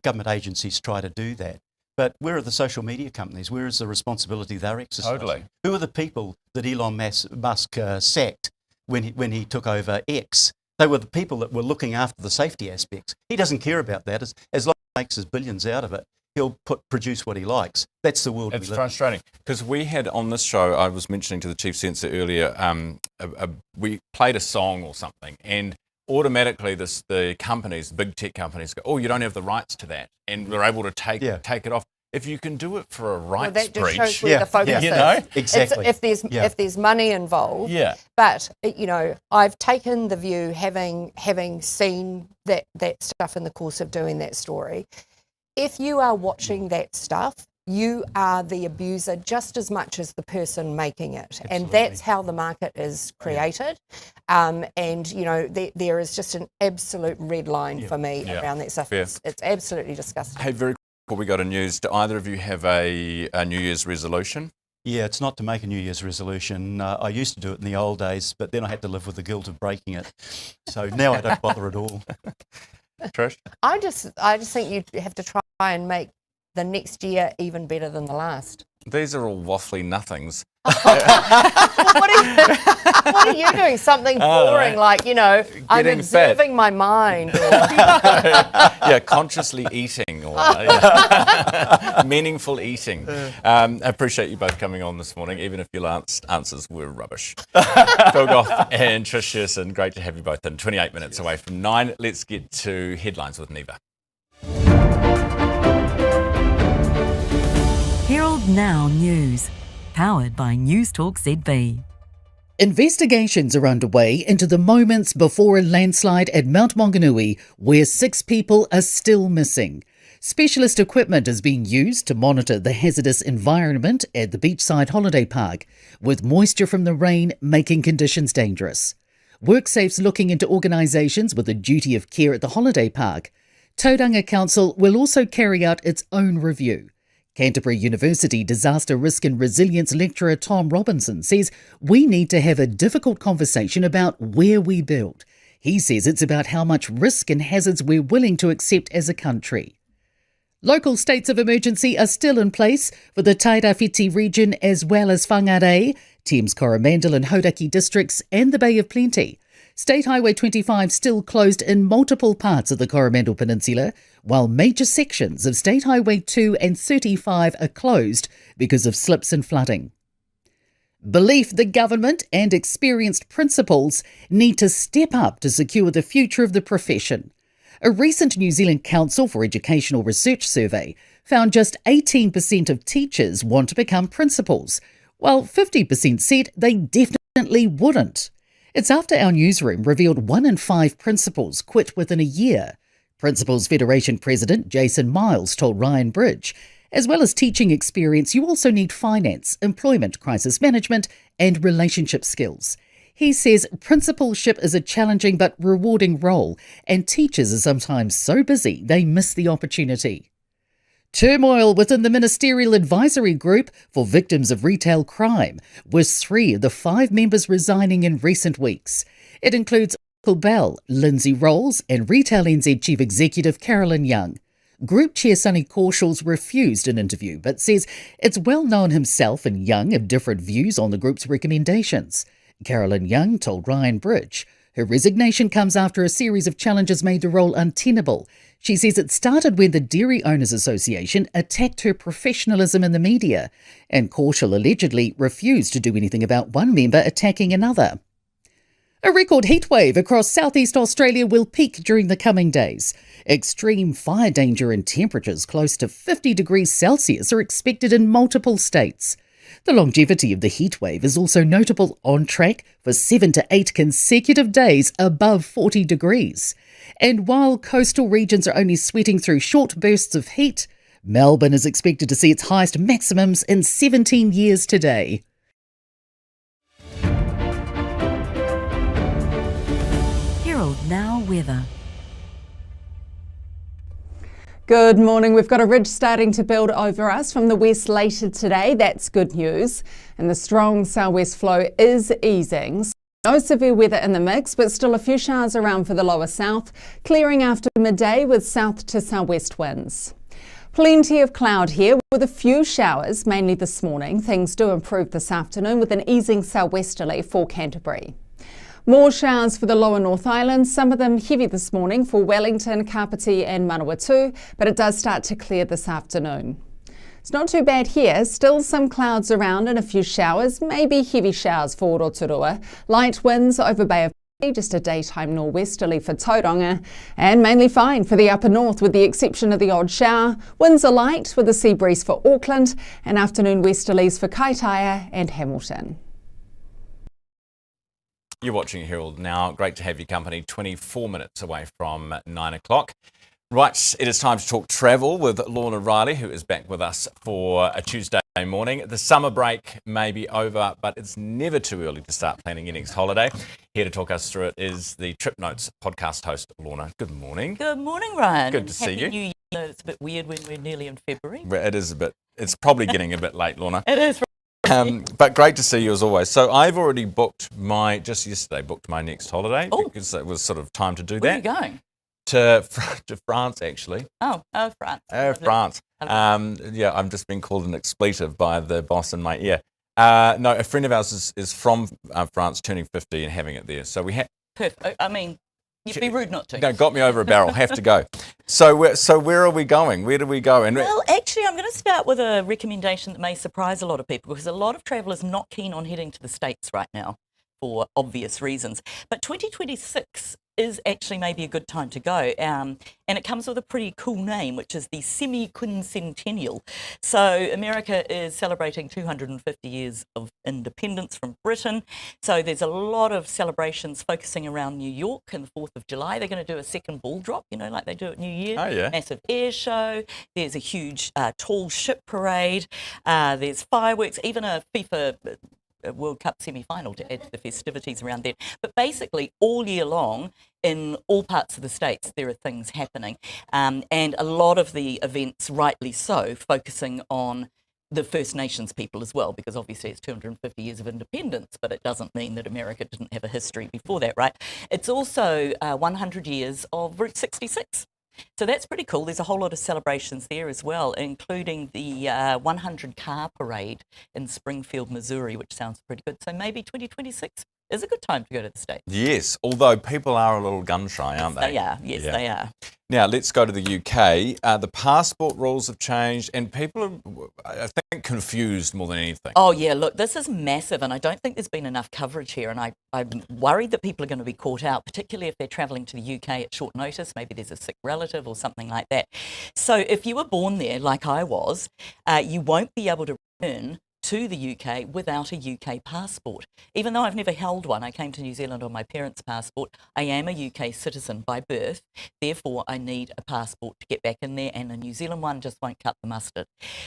government agencies try to do that. But where are the social media companies? Where is the responsibility they're exercising? Totally. Who are the people that Elon Musk sacked when he took over X? They were the people that were looking after the safety aspects. He doesn't care about that. As long as he makes his billions out of it, he'll produce what he likes. That's the world we live in. It's frustrating because we had on this show, I was mentioning to the chief censor earlier, we played a song or something, and automatically the companies, the big tech companies go, oh, you don't have the rights to that. And we're able to take it off. If you can do it for a rights breach. That just shows where the focus is. Exactly. If there's money involved. Yeah. But, I've taken the view, having seen that stuff in the course of doing that story, if you are watching that stuff, you are the abuser just as much as the person making it. Absolutely. And that's how the market is created. There is just an absolute red line for me around that stuff. It's absolutely disgusting. Hey, very quick, we got a news. Do either of you have a New Year's resolution? Yeah, it's not to make a New Year's resolution. I used to do it in the old days, but then I had to live with the guilt of breaking it. So now I don't bother at all. Trish? I just think you have to try and make the next year even better than the last. These are all waffly nothings. What are you doing? Something boring like, I'm observing my mind. Or Consciously eating or meaningful eating. I appreciate you both coming on this morning, even if your last answers were rubbish. Phil Goff and Trish Sherson, great to have you both in. 28 minutes away from 9. Let's get to headlines with Neva. Herald Now News, powered by News Talk ZB. Investigations are underway into the moments before a landslide at Mount Maunganui, where 6 people are still missing. Specialist equipment is being used to monitor the hazardous environment at the beachside holiday park, with moisture from the rain making conditions dangerous. WorkSafe's looking into organisations with a duty of care at the holiday park. Tauranga Council will also carry out its own review. Canterbury University Disaster Risk and Resilience lecturer Tom Robinson says we need to have a difficult conversation about where we build. He says it's about how much risk and hazards we're willing to accept as a country. Local states of emergency are still in place for the Tairāwhiti region as well as Whangarei, Thames Coromandel and Hauraki districts and the Bay of Plenty. State Highway 25 still closed in multiple parts of the Coromandel Peninsula, while major sections of State Highway 2 and 35 are closed because of slips and flooding. Belief the government and experienced principals need to step up to secure the future of the profession. A recent New Zealand Council for Educational Research survey found just 18% of teachers want to become principals, while 50% said they definitely wouldn't. It's after our newsroom revealed 1 in 5 principals quit within a year. Principals Federation President Jason Miles told Ryan Bridge, as well as teaching experience, you also need finance, employment, crisis management and relationship skills. He says principalship is a challenging but rewarding role, and teachers are sometimes so busy they miss the opportunity. Turmoil within the Ministerial Advisory Group for Victims of Retail Crime, with 3 of the 5 members resigning in recent weeks. It includes Michael Bell, Lindsay Rolls and Retail NZ Chief Executive Carolyn Young. Group Chair Sonny Corshall's refused an interview but says it's well known himself and Young have different views on the group's recommendations. Carolyn Young told Ryan Bridge her resignation comes after a series of challenges made the role untenable. She says it started when the Dairy Owners Association attacked her professionalism in the media, and Corshall allegedly refused to do anything about one member attacking another. A record heatwave across southeast Australia will peak during the coming days. Extreme fire danger and temperatures close to 50 degrees Celsius are expected in multiple states. The longevity of the heatwave is also notable, on track for 7 to 8 consecutive days above 40 degrees. And while coastal regions are only sweating through short bursts of heat, Melbourne is expected to see its highest maximums in 17 years today. Herald Now weather. Good morning. We've got a ridge starting to build over us from the west later today. That's good news. And the strong southwest flow is easing. No severe weather in the mix, but still a few showers around for the lower south, clearing after midday with south to southwest winds. Plenty of cloud here with a few showers, mainly this morning. Things do improve this afternoon with an easing southwesterly for Canterbury. More showers for the lower North Island, some of them heavy this morning for Wellington, Kapiti and Manawatu, but it does start to clear this afternoon. It's not too bad here, still some clouds around and a few showers, maybe heavy showers for Rotorua. Light winds over Bay of Plenty, just a daytime norwesterly for Tauranga, and mainly fine for the upper north with the exception of the odd shower. Winds are light with a sea breeze for Auckland and afternoon westerlies for Kaitaia and Hamilton. You're watching Herald Now. Great to have your company 24 minutes away from 9 o'clock. Right, it is time to talk travel with Lorna Riley, who is back with us for a Tuesday morning. The summer break may be over, but it's never too early to start planning your next holiday. Here to talk us through it is the Trip Notes podcast host, Lorna. Good morning. Good morning, Ryan. Good to see you. Happy New Year. It's a bit weird when we're nearly in February. It is a bit. It's probably getting a bit late, Lorna. It is. But great to see you as always. So I've already just yesterday booked my next holiday because it was sort of time to do that. Where are you going? To France, actually. Oh, France. France. Yeah, I'm just being called an expletive by the boss in my ear. No, a friend of ours is from France, turning 50 and having it there. So we had. Perfect. I mean, you'd be rude not to. No, got me over a barrel. Have to go. So where are we going? Where do we go? Well, actually, I'm going to start with a recommendation that may surprise a lot of people because a lot of travellers not keen on heading to the States right now for obvious reasons. But 2026 is actually maybe a good time to go. And it comes with a pretty cool name, which is the semi-quincentennial. So America is celebrating 250 years of independence from Britain. So there's a lot of celebrations focusing around New York and the 4th of July. They're going to do a second ball drop, like they do at New Year. Oh, yeah. Massive air show. There's a huge tall ship parade. There's fireworks, even a FIFA World Cup semi-final to add to the festivities around there. But basically, all year long, in all parts of the States, there are things happening. And a lot of the events, rightly so, focusing on the First Nations people as well, because obviously it's 250 years of independence, but it doesn't mean that America didn't have a history before that, right? It's also 100 years of Route 66. So that's pretty cool. There's a whole lot of celebrations there as well, including the 100 car parade in Springfield, Missouri, which sounds pretty good. So maybe 2026 is a good time to go to the States. Yes, although people are a little gun shy, aren't they? They are, yes, they are. Now, let's go to the UK. The passport rules have changed and people are, I think, confused more than anything. Oh, yeah, look, this is massive and I don't think there's been enough coverage here, and I'm worried that people are going to be caught out, particularly if they're travelling to the UK at short notice. Maybe there's a sick relative or something like that. So if you were born there, like I was, you won't be able to return to the UK without a UK passport. Even though I've never held one, I came to New Zealand on my parents' passport. I am a UK citizen by birth, therefore I need a passport to get back in there, and a New Zealand one just won't cut the mustard.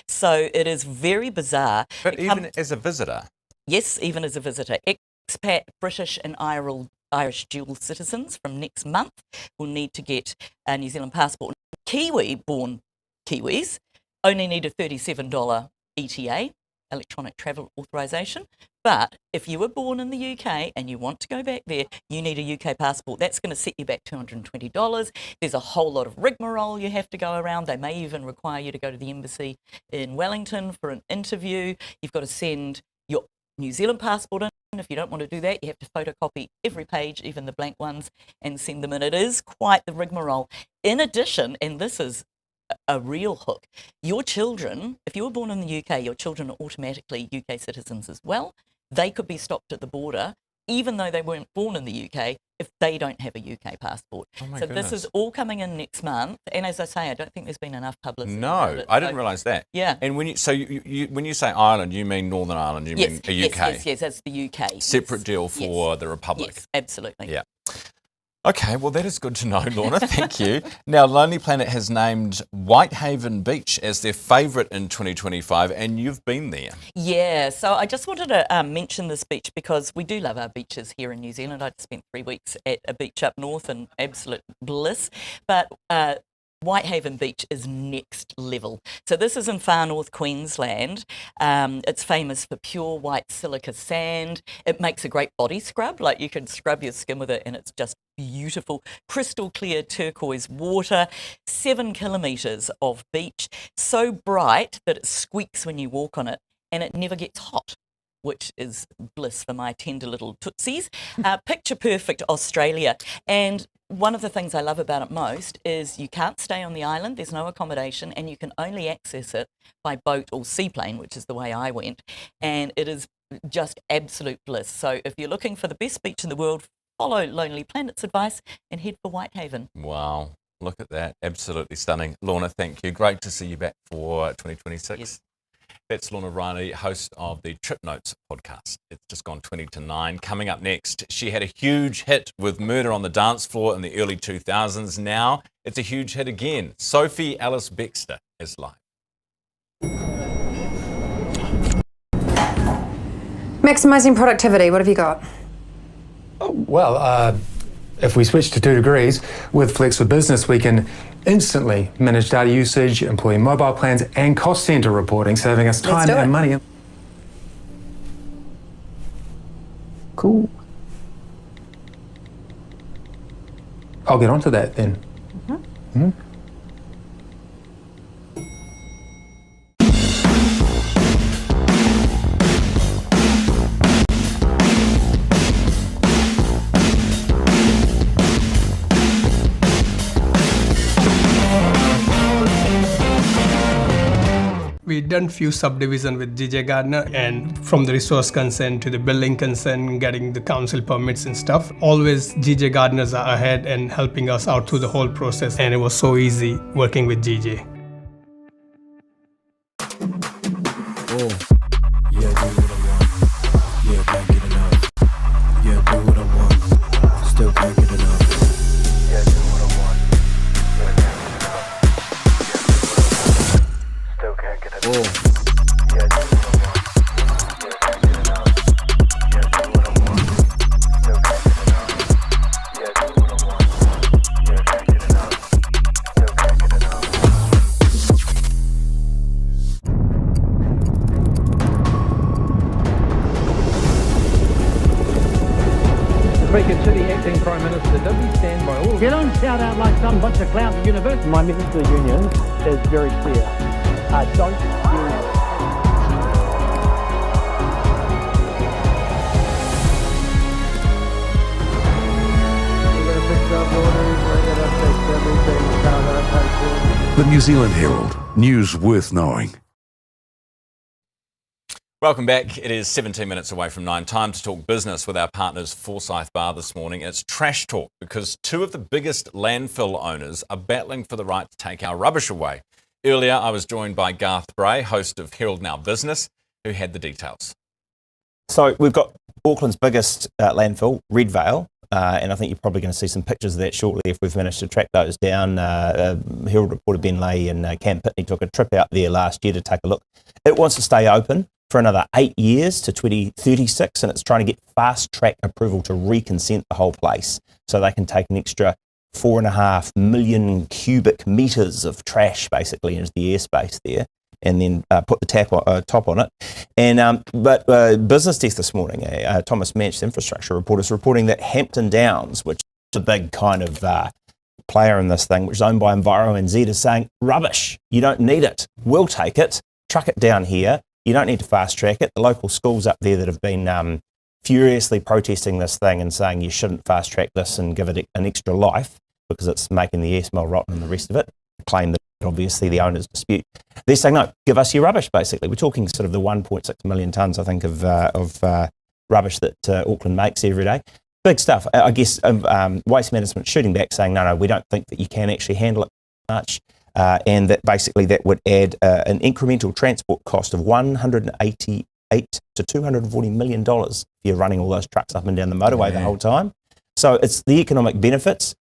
So it is very bizarre. But even as a visitor? Yes, even as a visitor. Expat British and Irish dual citizens from next month will need to get a New Zealand passport. Kiwi-born Kiwis only need a $37 ETA, electronic travel authorisation. But if you were born in the UK and you want to go back there, you need a UK passport. That's going to set you back $220. There's a whole lot of rigmarole you have to go around. They may even require you to go to the embassy in Wellington for an interview. You've got to send your New Zealand passport in. If you don't want to do that, you have to photocopy every page, even the blank ones, and send them in. It is quite the rigmarole. In addition, and this is a real hook, your children, if you were born in the UK, your children are automatically UK citizens as well. They could be stopped at the border, even though they weren't born in the UK, if they don't have a UK passport. Oh my so goodness. This is all coming in next month, and as I say, I don't think there's been enough publicity. No, I didn't realise that. Yeah. And when when you say Ireland, you mean Northern Ireland, you mean a UK? Yes, that's the UK. Separate deal for the Republic. Yes, absolutely. Yeah. Okay, well, that is good to know, Lorna. Thank you. Now, Lonely Planet has named Whitehaven Beach as their favourite in 2025, and you've been there. Yeah, so I just wanted to mention this beach because we do love our beaches here in New Zealand. I spent 3 weeks at a beach up north in absolute bliss, but Whitehaven Beach is next level. So this is in far north Queensland. It's famous for pure white silica sand. It makes a great body scrub, like you can scrub your skin with it and it's just beautiful. Crystal clear turquoise water, 7 kilometres of beach, so bright that it squeaks when you walk on it and it never gets hot, which is bliss for my tender little tootsies. Picture perfect Australia. And one of the things I love about it most is you can't stay on the island, there's no accommodation, and you can only access it by boat or seaplane, which is the way I went. And it is just absolute bliss. So if you're looking for the best beach in the world, follow Lonely Planet's advice and head for Whitehaven. Wow, look at that. Absolutely stunning. Lorna, thank you. Great to see you back for 2026. Yes. That's Lorna Riley, host of the Trip Notes podcast. It's just gone 20 to 9. Coming up next, she had a huge hit with Murder on the Dance Floor in the early 2000s. Now it's a huge hit again. Sophie Ellis-Bextor is live. Maximising productivity, what have you got? Well, if we switch to 2 degrees, with Flex for Business, we can instantly manage data usage, employee mobile plans, and cost centre reporting, saving us time and money. Cool. I'll get onto that then. Mm-hmm. We've done few subdivision with GJ Gardner, and from the resource consent to the building consent, getting the council permits and stuff, always GJ Gardners are ahead and helping us out through the whole process, and it was so easy working with GJ. Speaker to the acting Prime Minister, does he stand by all of You don't shout out like some bunch of clowns at university. My message to the union is very clear. Don't use The New Zealand Herald, news worth knowing. Welcome back. It is 17 minutes away from 9. Time to talk business with our partners Forsyth Bar this morning. It's trash talk because two of the biggest landfill owners are battling for the right to take our rubbish away. Earlier, I was joined by Garth Bray, host of Herald Now Business, who had the details. So we've got Auckland's biggest landfill, Red Vale, and I think you're probably going to see some pictures of that shortly if we've managed to track those down. Herald reporter Ben Lay and Cam Pitney took a trip out there last year to take a look. It wants to stay open for another 8 years to 2036, and it's trying to get fast-track approval to reconsent the whole place so they can take an extra 4.5 million cubic metres of trash basically into the airspace there, and then put the top on it. And but Business Desk this morning, Thomas Manch, infrastructure reporter, is reporting that Hampton Downs, which is a big kind of player in this thing, which is owned by Enviro NZ, is saying, rubbish, you don't need it, we'll take it, truck it down here, you don't need to fast track it. The local schools up there that have been furiously protesting this thing and saying you shouldn't fast track this and give it an extra life because it's making the air smell rotten and the rest of it, claim that obviously the owners dispute. They're saying, no, give us your rubbish, basically. We're talking sort of the 1.6 million tonnes, I think, of rubbish that Auckland makes every day. Big stuff. I guess Waste Management shooting back, saying, no, we don't think that you can actually handle it much, and that basically that would add an incremental transport cost of $188 to $240 million if you're running all those trucks up and down the motorway the whole time. So it's the economic benefits.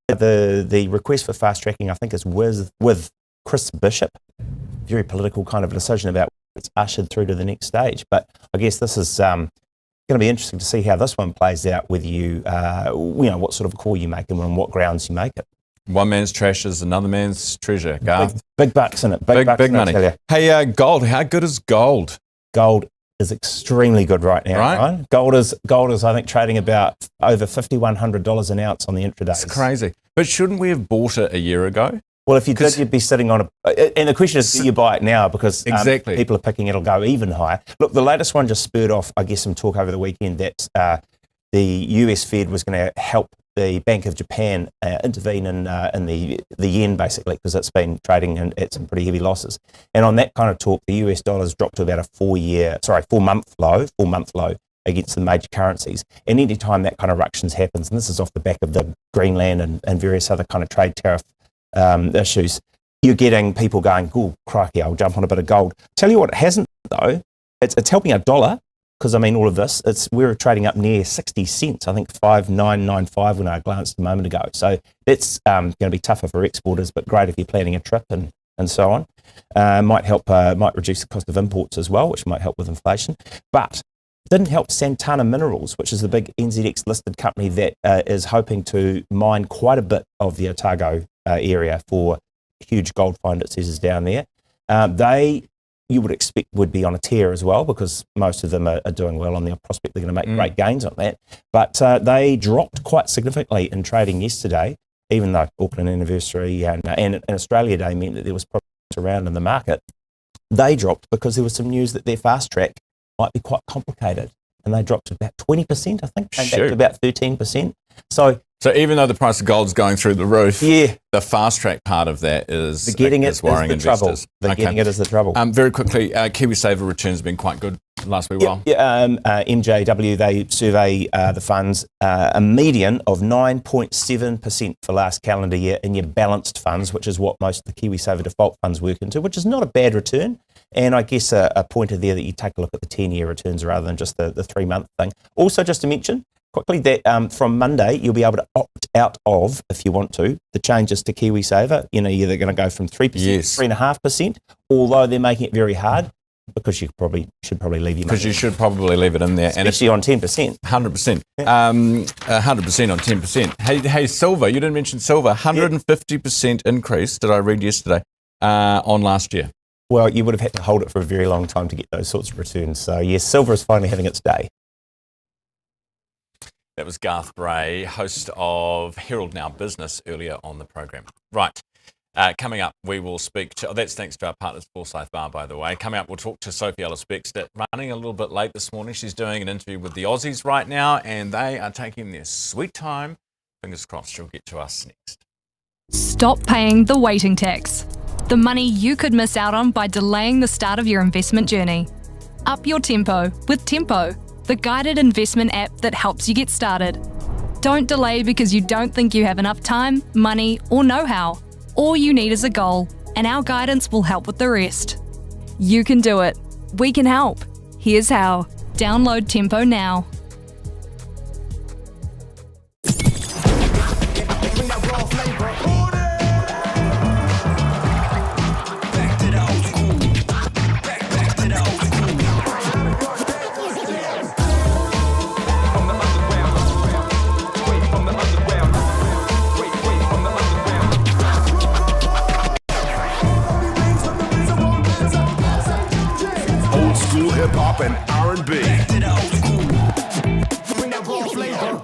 The request for fast tracking, I think, is with Chris Bishop. Very political kind of decision about it's ushered through to the next stage. But I guess this is going to be interesting to see how this one plays out with you. What sort of call you make and on what grounds you make it. One man's trash is another man's treasure, Garth. Big bucks in it. Big money. Hey, gold. How good is gold? Gold is extremely good right now. Right? Gold is, I think, trading about over $5,100 an ounce on the intraday. It's crazy. But shouldn't we have bought it a year ago? Well, if you did, you'd be sitting on and the question is, do you buy it now? Because people are picking it'll go even higher. Look, the latest one just spurred off, I guess, some talk over the weekend that the US Fed was going to help the Bank of Japan intervene in the yen, basically, because it's been trading at some pretty heavy losses. And on that kind of talk, the US dollar's dropped to about a 4-month low against the major currencies. And any time that kind of ructions happens, and this is off the back of the Greenland and various other kind of trade tariff issues, you're getting people going, oh, crikey, I'll jump on a bit of gold. Tell you what, it hasn't, though. It's helping our dollar. Because, I mean, all of this, we're trading up near 60 cents, I think 5.995 when I glanced a moment ago. So that's going to be tougher for exporters, but great if you're planning a trip and so on. Might reduce the cost of imports as well, which might help with inflation. But didn't help Santana Minerals, which is the big NZX-listed company that is hoping to mine quite a bit of the Otago area for huge gold find, it says, is down there. You would expect would be on a tear as well, because most of them are doing well on their prospect. They're going to make great gains on that. But they dropped quite significantly in trading yesterday, even though Auckland anniversary and Australia Day meant that there was problems around in the market. They dropped because there was some news that their fast track might be quite complicated. And they dropped to about 20%, I think, came back to about 13%. So even though the price of gold's going through the roof, the fast track part of that is worrying investors. Getting it is the trouble. Very quickly, KiwiSaver returns have been quite good last wee while. MJW, they survey the funds, a median of 9.7% for last calendar year in your balanced funds, which is what most of the KiwiSaver default funds work into, which is not a bad return. And I guess a pointer there that you take a look at the 10-year returns rather than just the 3-month thing. Also, just to mention quickly that from Monday, you'll be able to opt out of, if you want to, the changes to KiwiSaver. You're either going to go from 3% to 3.5%, although they're making it very hard because you should probably leave your money. Because you should probably leave it in there. Especially on 10%. 100%. 100% on 10%. Hey, silver, you didn't mention silver. 150% increase, did I read yesterday, on last year. Well, you would have had to hold it for a very long time to get those sorts of returns. So, yes, silver is finally having its day. That was Garth Bray, host of Herald Now Business, earlier on the program. Right. Coming up, we will speak to, that's thanks to our partners, Forsyth Bar, by the way. Coming up, we'll talk to Sophie Ellis-Bextor, running a little bit late this morning. She's doing an interview with the Aussies right now, and they are taking their sweet time. Fingers crossed she'll get to us next. Stop paying the waiting tax. The money you could miss out on by delaying the start of your investment journey. Up your tempo with Tempo, the guided investment app that helps you get started. Don't delay because you don't think you have enough time, money, or know-how. All you need is a goal, and our guidance will help with the rest. You can do it. We can help. Here's how. Download Tempo now. Hip-hop and R&B.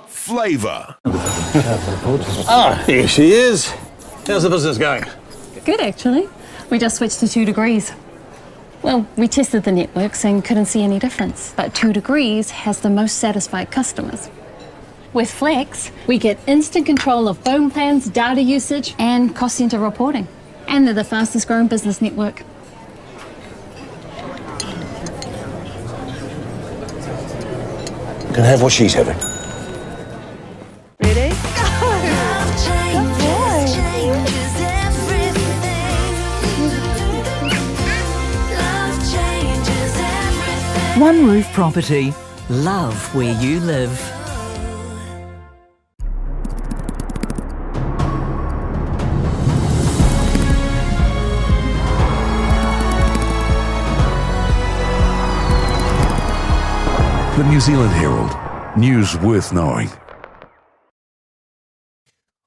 Flavor. Here she is. How's the business going? Good, actually. We just switched to 2 degrees. Well, we tested the networks and couldn't see any difference. But 2 degrees has the most satisfied customers. With Flex, we get instant control of phone plans, data usage, and cost center reporting. And they're the fastest growing business network. Can I have what she's having? Ready? One Roof Property. Love where you live. The New Zealand Herald. News worth knowing.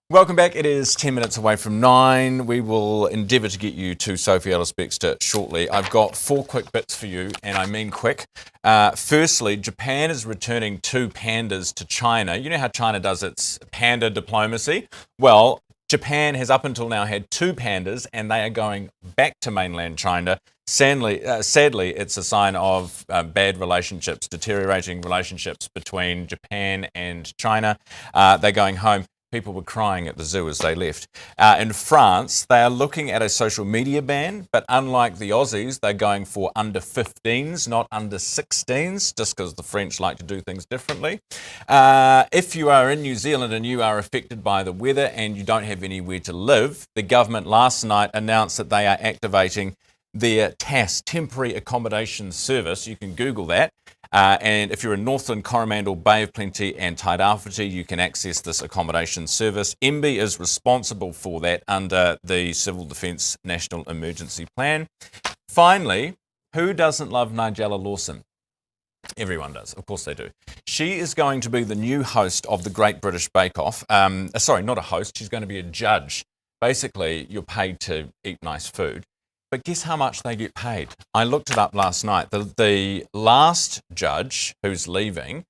Welcome back. It is 10 minutes away from 9. We will endeavour to get you to Sophie Ellis-Bextor shortly. I've got 4 quick bits for you, and I mean quick. Firstly, Japan is returning 2 pandas to China. You know how China does its panda diplomacy? Well, Japan has up until now had 2 pandas, and they are going back to mainland China. Sadly, it's a sign of bad relationships, deteriorating relationships between Japan and China. They're going home. People were crying at the zoo as they left. In France, they are looking at a social media ban, but unlike the Aussies, they're going for under 15s, not under 16s, just because the French like to do things differently. If you are in New Zealand and you are affected by the weather and you don't have anywhere to live, the government last night announced that they are activating their TAS, Temporary Accommodation Service. You can Google that. And if you're in Northland, Coromandel, Bay of Plenty and Tairāwhiti, you can access this accommodation service. MB is responsible for that under the Civil Defence National Emergency Plan. Finally, who doesn't love Nigella Lawson? Everyone does. Of course they do. She is going to be the new host of the Great British Bake Off. Sorry, not a host. She's going to be a judge. Basically, you're paid to eat nice food. But guess how much they get paid? I looked it up last night. The last judge who's leaving,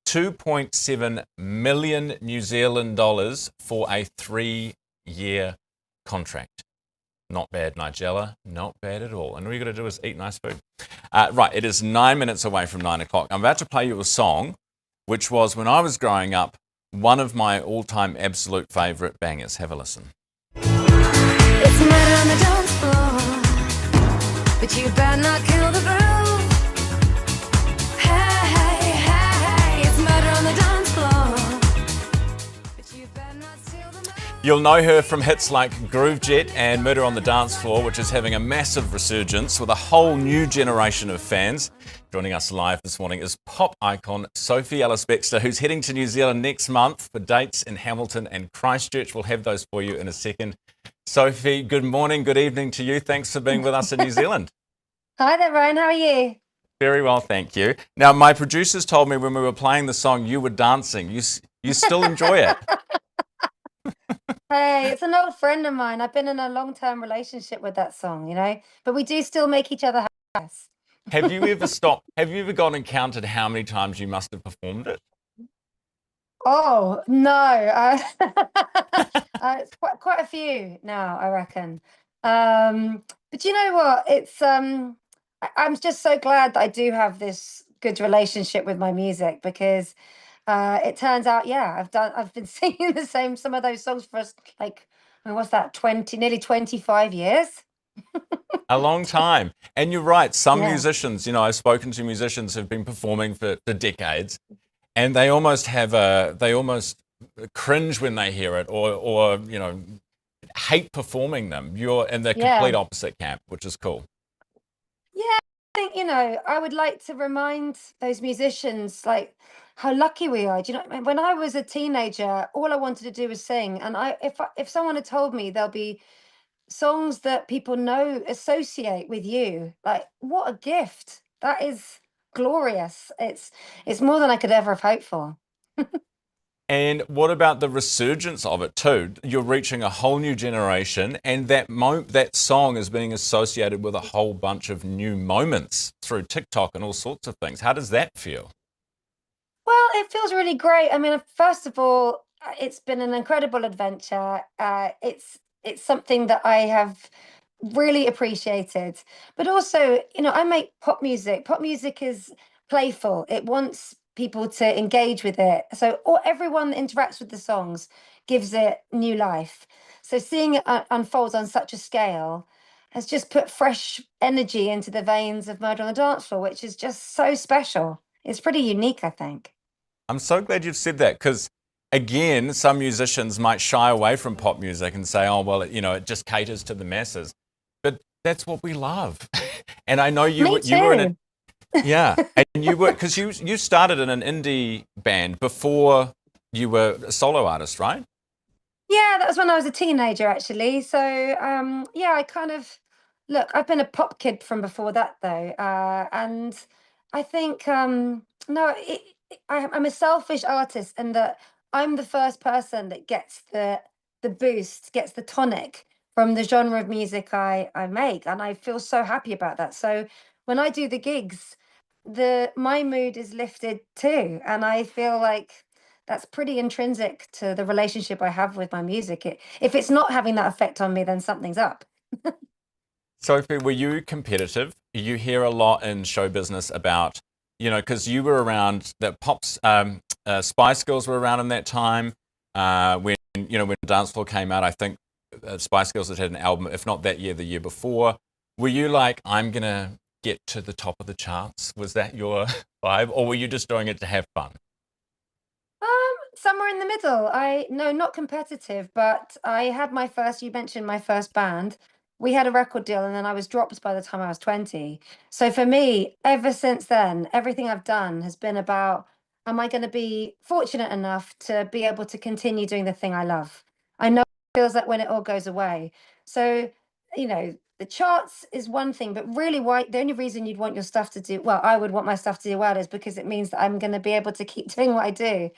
2.7 million New Zealand dollars for a 3-year contract. Not bad, Nigella. Not bad at all. And all you got to do is eat nice food. Right, it is 9 minutes away from 9 o'clock. I'm about to play you a song, which was, when I was growing up, one of my all-time absolute favourite bangers. Have a listen. It's a matter on the dance floor, but you better not kill the groove. Hey, hey, hey, it's a matter on the dance floor, but you better not steal the mood. You'll know her from hits like Groove Jet and Murder on the Dance Floor, which is having a massive resurgence with a whole new generation of fans. Joining us live this morning is pop icon Sophie Ellis-Bextor, who's heading to New Zealand next month for dates in Hamilton and Christchurch. We'll have those for you in a second. Sophie, good morning, good evening to you. Thanks for being with us in New Zealand. Hi there, Ryan. How are you? Very well, thank you. Now, my producers told me when we were playing the song, you were dancing. You still enjoy it? Hey, it's an old friend of mine. I've been in a long-term relationship with that song, you know, but we do still make each other happy. Have you ever stopped? Have you ever gone and counted how many times you must have performed it? Oh no, it's quite a few now, I reckon. But you know what? I'm just so glad that I do have this good relationship with my music because it turns out, yeah, I've been singing some of those songs for us, like, I mean, what's that, nearly 25 years? A long time. And you're right, some Yeah. musicians, I've spoken to musicians who've been performing for decades, and they almost cringe when they hear it or hate performing them. You're in the Yeah. complete opposite camp, which is cool. Yeah, I think, I would like to remind those musicians, like, how lucky we are. Do you know, when I was a teenager, all I wanted to do was sing. And if someone had told me there'll be songs that people know associate with you, like, what a gift. That is glorious. It's more than I could ever have hoped for. And what about the resurgence of it too? You're reaching a whole new generation, and that song is being associated with a whole bunch of new moments through TikTok and all sorts of things. How does that feel? Well, it feels really great. I mean, first of all, it's been an incredible adventure. It's something that I have really appreciated. But also, I make pop music. Pop music is playful. It wants people to engage with it. So everyone that interacts with the songs gives it new life. So seeing it unfold on such a scale has just put fresh energy into the veins of Murder on the Dance Floor, which is just so special. It's pretty unique, I think. I'm so glad you've said that because, again, some musicians might shy away from pop music and say, oh, well, it just caters to the masses. But that's what we love. And I know you were in yeah, and you were, because you started in an indie band before you were a solo artist, right? Yeah, that was when I was a teenager, actually. So, yeah, look, I've been a pop kid from before that, though. And I think, no, I'm a selfish artist in that I'm the first person that gets the boost, gets the tonic from the genre of music I make. And I feel so happy about that. So when I do the gigs, my mood is lifted too. And I feel like that's pretty intrinsic to the relationship I have with my music. If it's not having that effect on me, then something's up. Sophie, were you competitive? You hear a lot in show business about, because you were around Spice Girls were around in that time when Dance Floor came out. I think Spice Girls had an album, if not that year, the year before. Were you like, I'm going to get to the top of the charts? Was that your vibe? Or were you just doing it to have fun? Somewhere in the middle. No, not competitive, but you mentioned my first band. We had a record deal and then I was dropped by the time I was 20. So for me, ever since then, everything I've done has been about, am I going to be fortunate enough to be able to continue doing the thing I love? I know it feels like when it all goes away. So, the charts is one thing, but really the only reason you'd want your stuff to do, well, I would want my stuff to do well is because it means that I'm going to be able to keep doing what I do.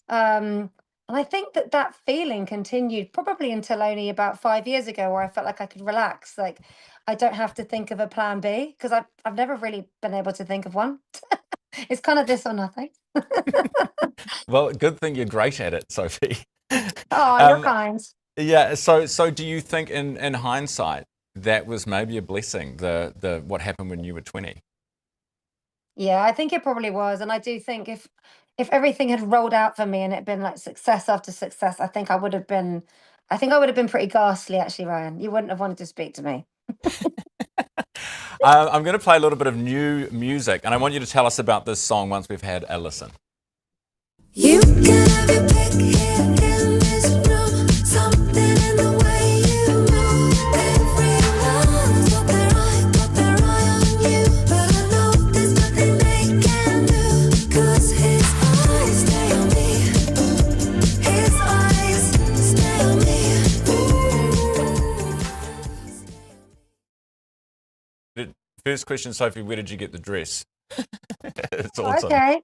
And I think that feeling continued probably until only about 5 years ago, where I felt like I could relax. Like I don't have to think of a plan B because I've never really been able to think of one. It's kind of this or nothing. Well, good thing you're great at it, Sophie. Oh, you're kind. Yeah. So do you think in hindsight that was maybe a blessing? The what happened when you were 20? Yeah, I think it probably was, and I do think if everything had rolled out for me and it had been like success after success, I think I would have been pretty ghastly, actually, Ryan. You wouldn't have wanted to speak to me. I'm going to play a little bit of new music, and I want you to tell us about this song once we've had a listen. You can have your pick here in this room. Something in the way you move. Everyone's got their eye on you. But I know there's nothing they can do. 'Cause his eyes stay on me. His eyes stay on me. First question, Sophie, where did you get the dress? It's awesome. Okay.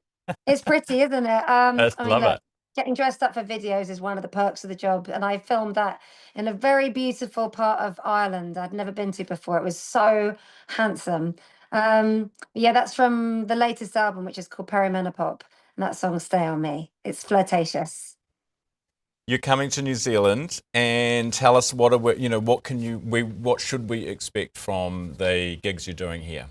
It's pretty, isn't it? I love it. Getting dressed up for videos is one of the perks of the job, and I filmed that in a very beautiful part of Ireland I'd never been to before. It was so handsome. Yeah, that's from the latest album, which is called Perimenopop. and that song Stay On Me. It's flirtatious. You're coming to New Zealand, and tell us what what should we expect from the gigs you're doing here?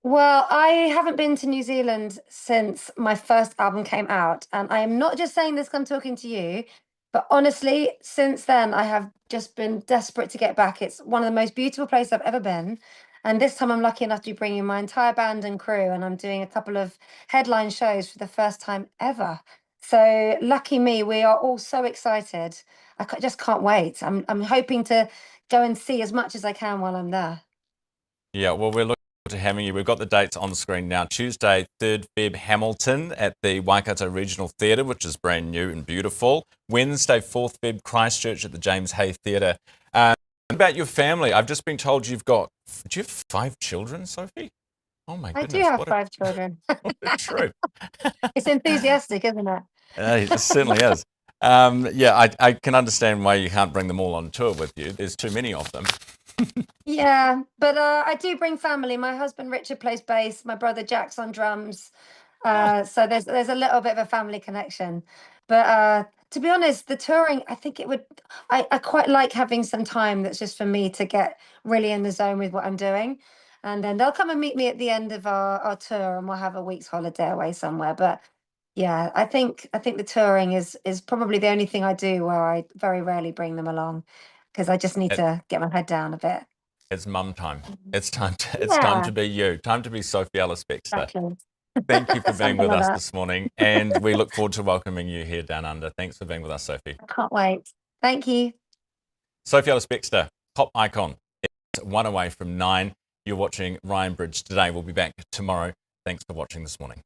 Well, I haven't been to New Zealand since my first album came out, and I am not just saying this 'cause I'm talking to you, but honestly, since then I have just been desperate to get back. It's one of the most beautiful places I've ever been, and this time I'm lucky enough to be bringing my entire band and crew, and I'm doing a couple of headline shows for the first time ever. So lucky me, we are all so excited. Just can't wait. I'm hoping to go and see as much as I can while I'm there. Yeah, well, we're looking forward to having you. We've got the dates on the screen now. Tuesday, 3rd Feb, Hamilton at the Waikato Regional Theatre, which is brand new and beautiful. Wednesday, 4th Feb, Christchurch at the James Hay Theatre. What about your family? I've just been told do you have 5 children, Sophie? Oh my I goodness. do have 5 children. What a troop. It's enthusiastic, isn't it? It certainly is. I can understand why you can't bring them all on tour with you. There's too many of them. Yeah, but I do bring family. My husband Richard plays bass. My brother Jack's on drums. So there's a little bit of a family connection. But to be honest, the touring, I think I quite like having some time that's just for me to get really in the zone with what I'm doing. And then they'll come and meet me at the end of our tour, and we'll have a week's holiday away somewhere. But yeah, I think the touring is probably the only thing I do where I very rarely bring them along, because I just need to get my head down a bit. It's mum time. It's time to be you. Time to be Sophie Ellis-Bextor. Exactly. Thank you for being with Something like us that. this morning, and we look forward to welcoming you here down under. Thanks for being with us, Sophie. I can't wait. Thank you. Sophie Ellis-Bextor, pop icon. It's 1 away from 9. You're watching Ryan Bridge today. We'll be back tomorrow. Thanks for watching this morning.